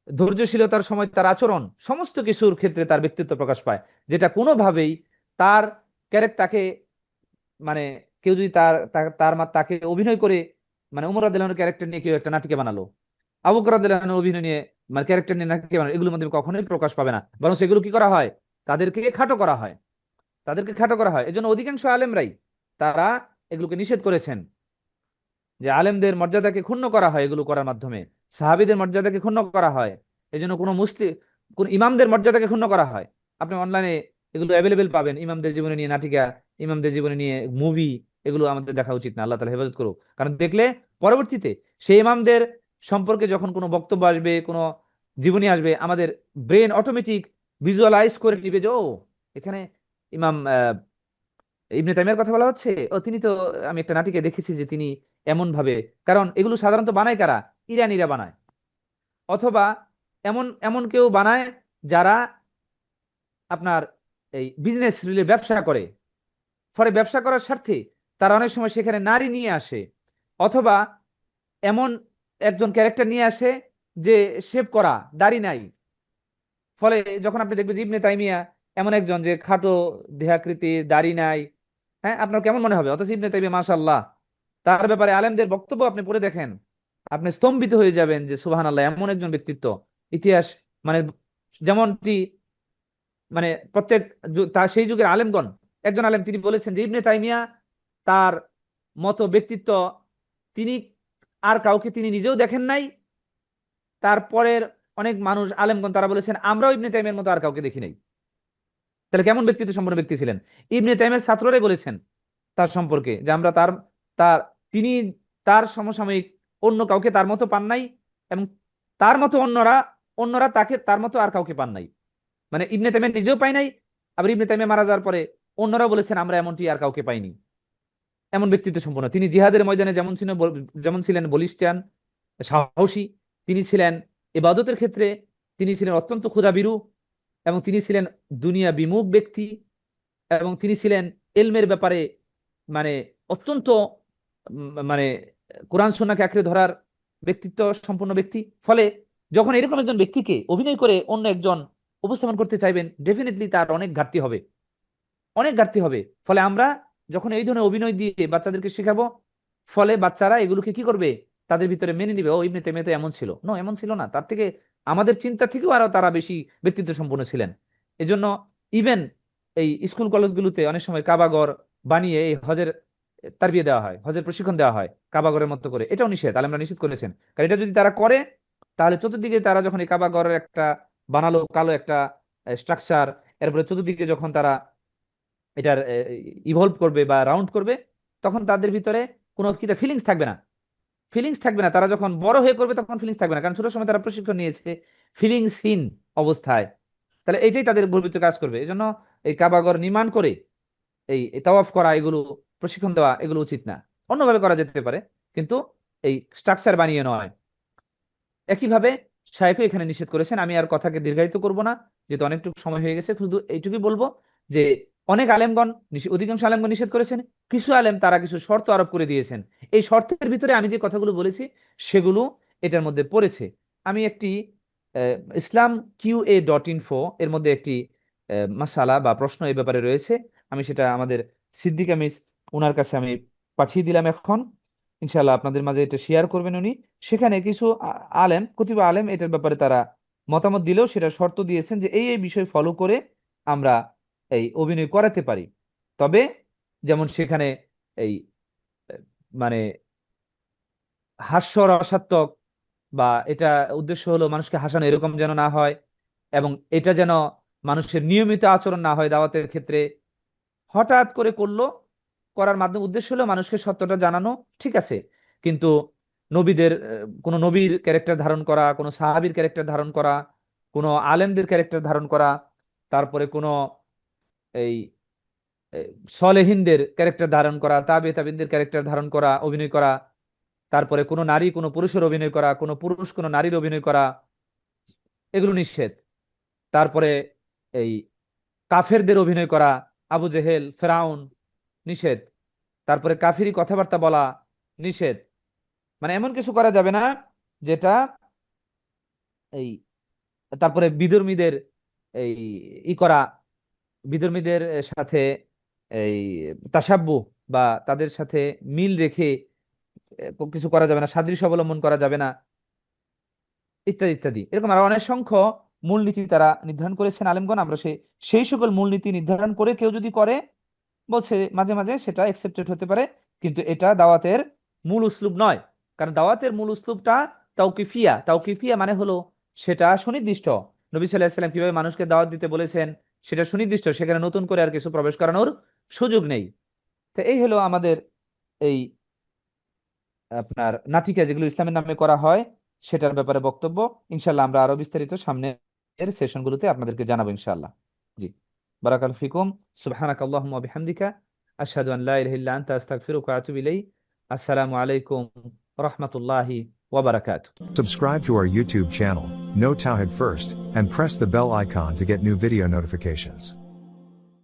ধৈর্যশীলতার সময় তার আচরণ, সমস্ত কিছুর ক্ষেত্রে তার ব্যক্তিত্ব প্রকাশ পায়, যেটা কোনোভাবেই তার ক্যারেক্টারকে, মানে কেউ যদি তাকে অভিনয় করে, মানে উমর রাদিয়াল্লাহু আনহুর ক্যারেক্টার নিয়ে কেউ একটা নাটিকা বানালো, আবু বকর রাদিয়াল্লাহু আনহুর অভিনয় নিয়ে, মানে ক্যারেক্টার নিয়ে নাটিকা বানালো, এগুলোর মধ্যে কখনোই প্রকাশ পাবে না। বরং সেগুলো কি করা হয়? তাদেরকে খাটো করা হয়, তাদেরকে খাটো করা হয়। এজন্য অধিকাংশ আলেমরাই তারা এগুলোকে নিষেধ করেছেন, যে আলেমদের মর্যাদাকে ক্ষুণ্ণ করা হয় এগুলো করার মাধ্যমে, সাহাবীদের মর্যাদাকে ক্ষুণ্ণ করা হয়। এই জন্য কোন ইমামদের মর্যাদাকে ক্ষুণ্ণ করা হয়। আপনি অনলাইনে এগুলো অ্যাভেলেবেল পাবেন, ইমামদের জীবনে নিয়ে নাটিকা, ইমামদের জীবনী নিয়ে মুভি, এগুলো আমাদের দেখা উচিত না, আল্লাহ তাআলা হেফাজত করুক। কারণ দেখলে পরবর্তীতে সেই ইমামদের সম্পর্কে যখন কোনো বক্তব্য আসবে, কোনো জীবনী আসবে, আমাদের ব্রেন অটোমেটিক ভিজুয়ালাইজ করে নিবে যে ও, এখানে ইমাম ইবনে তাইমিয়ার কথা বলা হচ্ছে, ও তিনি তো, আমি একটা নাটকে দেখেছি যে তিনি এমন ভাবে। কারণ এগুলো সাধারণত বানায় কারা? ইরানিরা বানায়, অথবা এমন এমন কেউ বানায় যারা আপনার এই বিজনেস রিলে ব্যবসা করে, ফলে ব্যবসা করার স্বার্থে তারা অনেক সময় সেখানে নারী নিয়ে আসে, অথবা এমন একজন ক্যারেক্টার নিয়ে আসে যে শেভ করা, দাড়ি নাই। ফলে যখন আপনি দেখবেন যে ইবনে তাইমিয়া এমন একজন যে খাটো দেহাকৃতি, দাড়ি নাই, হ্যাঁ, আপনার কেমন মনে হবে? অথচ ইবনে তাইমিয়া মাশাআল্লাহ, তার ব্যাপারে আলেমদের বক্তব্য আপনি পড়ে দেখেন, আপনি স্তম্ভিত হয়ে যাবেন যে সুবহানাল্লাহ, এমন একজন ব্যক্তিত্ব। ইতিহাস মানে যেমনটি মানে প্রত্যেক তার সেই যুগের আলেমগণ, একজন আলেম তিনি বলেছেন যে ইবনে তাইমিয়া তার মতো ব্যক্তিত্ব তিনি আর কাউকে তিনি নিজেও দেখেন নাই। তারপরের অনেক মানুষ আলেমগণ তারা বলেছেন আমরাও ইবনে তাইমিয়ার মতো আর কাউকে দেখি নাই। তাহলে কেমন ব্যক্তিত্ব সম্পন্ন ব্যক্তি ছিলেন? ইবনে তাইমিয়ার ছাত্ররাই বলেছেন তার সম্পর্কে যে আমরা তার তার তিনি তার সমসাময়িক অন্য কাউকে তার মতো পান নাই, এবং তার মতো অন্যরা অন্যরা তাকে তার মতো আর কাউকে পান নাই। মানে ইবনে তাইমিয়া নিজেও পায় নাই, আবার ইবনে তাইমিয়া মারা যাওয়ার পরে অন্যরাও বলেছেন আমরা এমনটি আর কাউকে পাইনি। এমন ব্যক্তিত্ব সম্পন্ন তিনি। জিহাদের ময়দানে যেমন ছিলেন বলিষ্ঠান, সাহসী, তিনি ছিলেন ইবাদতের ক্ষেত্রে, তিনি ছিলেন অত্যন্ত ক্ষুধাভীরু, এবং তিনি ছিলেন দুনিয়া বিমুখ ব্যক্তি, এবং তিনি ছিলেন এলমের ব্যাপারে মানে অত্যন্ত মানে কোরআন সুন্নাহকে আঁকড়ে ধরার ব্যক্তিত্ব সম্পন্ন ব্যক্তি। ফলে যখন এরকম একজন ব্যক্তিকে অভিনয় করে অন্য একজন উপস্থাপন করতে চাইবেন, ডেফিনেটলি তার অনেক ঘাটতি হবে, অনেক ঘাটতি হবে। ফলে আমরা যখন এই ধরনের অভিনয় দিয়ে বাচ্চাদেরকে শেখাবো, ফলে বাচ্চারা এগুলোকে কি করবে, তাদের ভিতরে মেনে নিবে, ও ইবনে তাইমিয়া তো এমন ছিল। নো, এমন ছিল না, তার থেকে আমাদের চিন্তা থেকেও আরো তারা বেশি ব্যক্তিত্ব সম্পন্ন ছিলেন। এজন্য ইভেন এই স্কুল কলেজগুলোতে অনেক সময় কাবাগর বানিয়ে এই হজের তারবিয়া দেওয়া হয়, হজের প্রশিক্ষণ দেওয়া হয় কাবাগরের মতো করে। এটাও নিষেধ, আলেমরা নিষেধ করেছেন। কারণ এটা যদি তারা করে, তাহলে চতুর্দিকে তারা যখন এই কাবাগরের একটা বানালো কালো একটা স্ট্রাকচার, এরপরে চতুর্দিকে যখন তারা এটার ইভলভ করবে বা রাউন্ড করবে, তখন তাদের ভিতরে কোনো কিটা ফিলিংস থাকবে না। ফিলিংস থাকবে না, তারা যখন বড় হয়ে করবে তখন ফিলিংস থাকবে না, কারণ ছোট সময় তারা প্রশিক্ষণ নিয়েছে ফিলিংসহীন অবস্থায়। তাহলে এইটাই তাদের গর্বিত কাজ করবে। এই জন্য এই কাবাগর নির্মাণ করে এই তাওয়াফ করা, এগুলো প্রশিক্ষণ দেওয়া, এগুলো উচিত না। অন্যভাবে করা যেতে পারে, কিন্তু এই স্ট্রাকচার বানিয়ে নয়। একইভাবে শায়খও এখানে নিষেধ করেছেন। আমি আর কথাকে দীর্ঘায়িত করব না, যেহেতু অনেকটুকু সময় হয়ে গেছে। শুধু এইটুকুই বলবো যে অনেক আলেমগণ অধিকাংশ আলেমগণ নিষেধ করেছেন, কিছু আলেম তারা কিছু শর্ত আরোপ করে দিয়েছেন। এই শর্তের ভিতরে আমি যে কথাগুলো বলেছি সেগুলো এটার মধ্যে পড়েছে। আমি একটি ইসলাম QA.info এর মধ্যে একটি মাসালা বা প্রশ্ন এই ব্যাপারে রয়েছে, আমি সেটা আমাদের সিদ্দিকা মিস ওনার কাছে আমি পাঠিয়ে দিলাম এখন। ইনশাল্লাহ আপনাদের মাঝে এটা শেয়ার করবেন উনি। সেখানে কিছু কতিপয় আলেম এটার ব্যাপারে তারা মতামত দিলেও সেটা শর্ত দিয়েছেন যে এই এই বিষয় ফলো করে আমরা এই অভিনয় করাতে পারি। তবে যেমন সেখানে এই আহ, মানে হাস্যরসাত্মক বা এটা উদ্দেশ্য হলো মানুষকে হাসানো, এরকম যেন না হয়, এবং এটা যেন মানুষের নিয়মিত আচরণ না হয় দাওয়াতের ক্ষেত্রে। হঠাৎ করে করলো, করার মাধ্যমে উদ্দেশ্য হলো মানুষকে সত্যটা জানানো, ঠিক আছে। কিন্তু নবীদের কোনো নবীর ক্যারেক্টার ধারণ করা, কোনো সাহাবীর ক্যারেক্টার ধারণ করা, কোনো আলেমদের ক্যারেক্টার ধারণ করা, তারপরে কোনো এই সলেহিনদের ক্যারেক্টার ধারণ করা, তাবিনদের ক্যারেক্টার ধারণ করা, অভিনয় করা, তারপরে কোনো নারী কোনো পুরুষের অভিনয় করা, কোনো পুরুষ কোনো নারীর অভিনয় করা, এগুলো নিষেধ। তারপরে এই কাফেরদের অভিনয় করা, আবু জেহেল, ফেরাউন, নিষেধ। তারপরে কাফিরি কথাবার্তা বলা, নিষেধ। মানে এমন কিছু করা যাবে না যেটা এই, তারপরে বিধর্মীদের এই ই করা, বিধর্মীদের সাথে এই তাসাব্বু বা তাদের সাথে মিল রেখে কিছু করা যাবে না, সাদৃশ্য অবলম্বন করা যাবে না, ইত্যাদি ইত্যাদি। এরকম আরো অনেক সংখ্য মূলনীতি তারা নির্ধারণ করেছেন আলেমগণ। আমরা সেই সকল মূলনীতি নির্ধারণ করে কেউ যদি করে, বলছে মাঝে মাঝে সেটা একসেপ্টেড হতে পারে, কিন্তু এটা দাওয়াতের মূল উসলুব নয়। কারণ দাওয়াতের মূল উসলুবটা তাওকিফিয়া। তাওকিফিয়া মানে হলো সেটা সুনির্দিষ্ট। নবী সাল্লাল্লাহু আলাইহি ওয়াসাল্লাম কিভাবে মানুষকে দাওয়াত দিতে বলেছেন সেটা সুনির্দিষ্ট, সেখানে নতুন করে আর কিছু প্রবেশ করানোর সুযোগ নেই। তো এই হলো আমাদের এই আপনার নাটিকা যেগুলো ইসলামের নামে করা হয় সেটার ব্যাপারে বক্তব্য। ইনশাল্লাহ আমরা আরো বিস্তারিত সামনের সেশনগুলোতে আপনাদেরকে জানাবো ইনশাল্লাহ। জি, বারাকাতুহু ফিকুম। সুবহানাকাল্লাহুম্মা ওয়া বিহামদিকা আশহাদু আন লা ইলাহা ইল্লা আনতা আস্তাগফিরুকা ওয়া আতুবু ইলাইক। আসসালামু আলাইকুম রাহমাতুল্লাহি ওয়া বারাকাতুহু। Subscribe to our YouTube channel, Know Tawhid First, and press the bell icon to get new video notifications.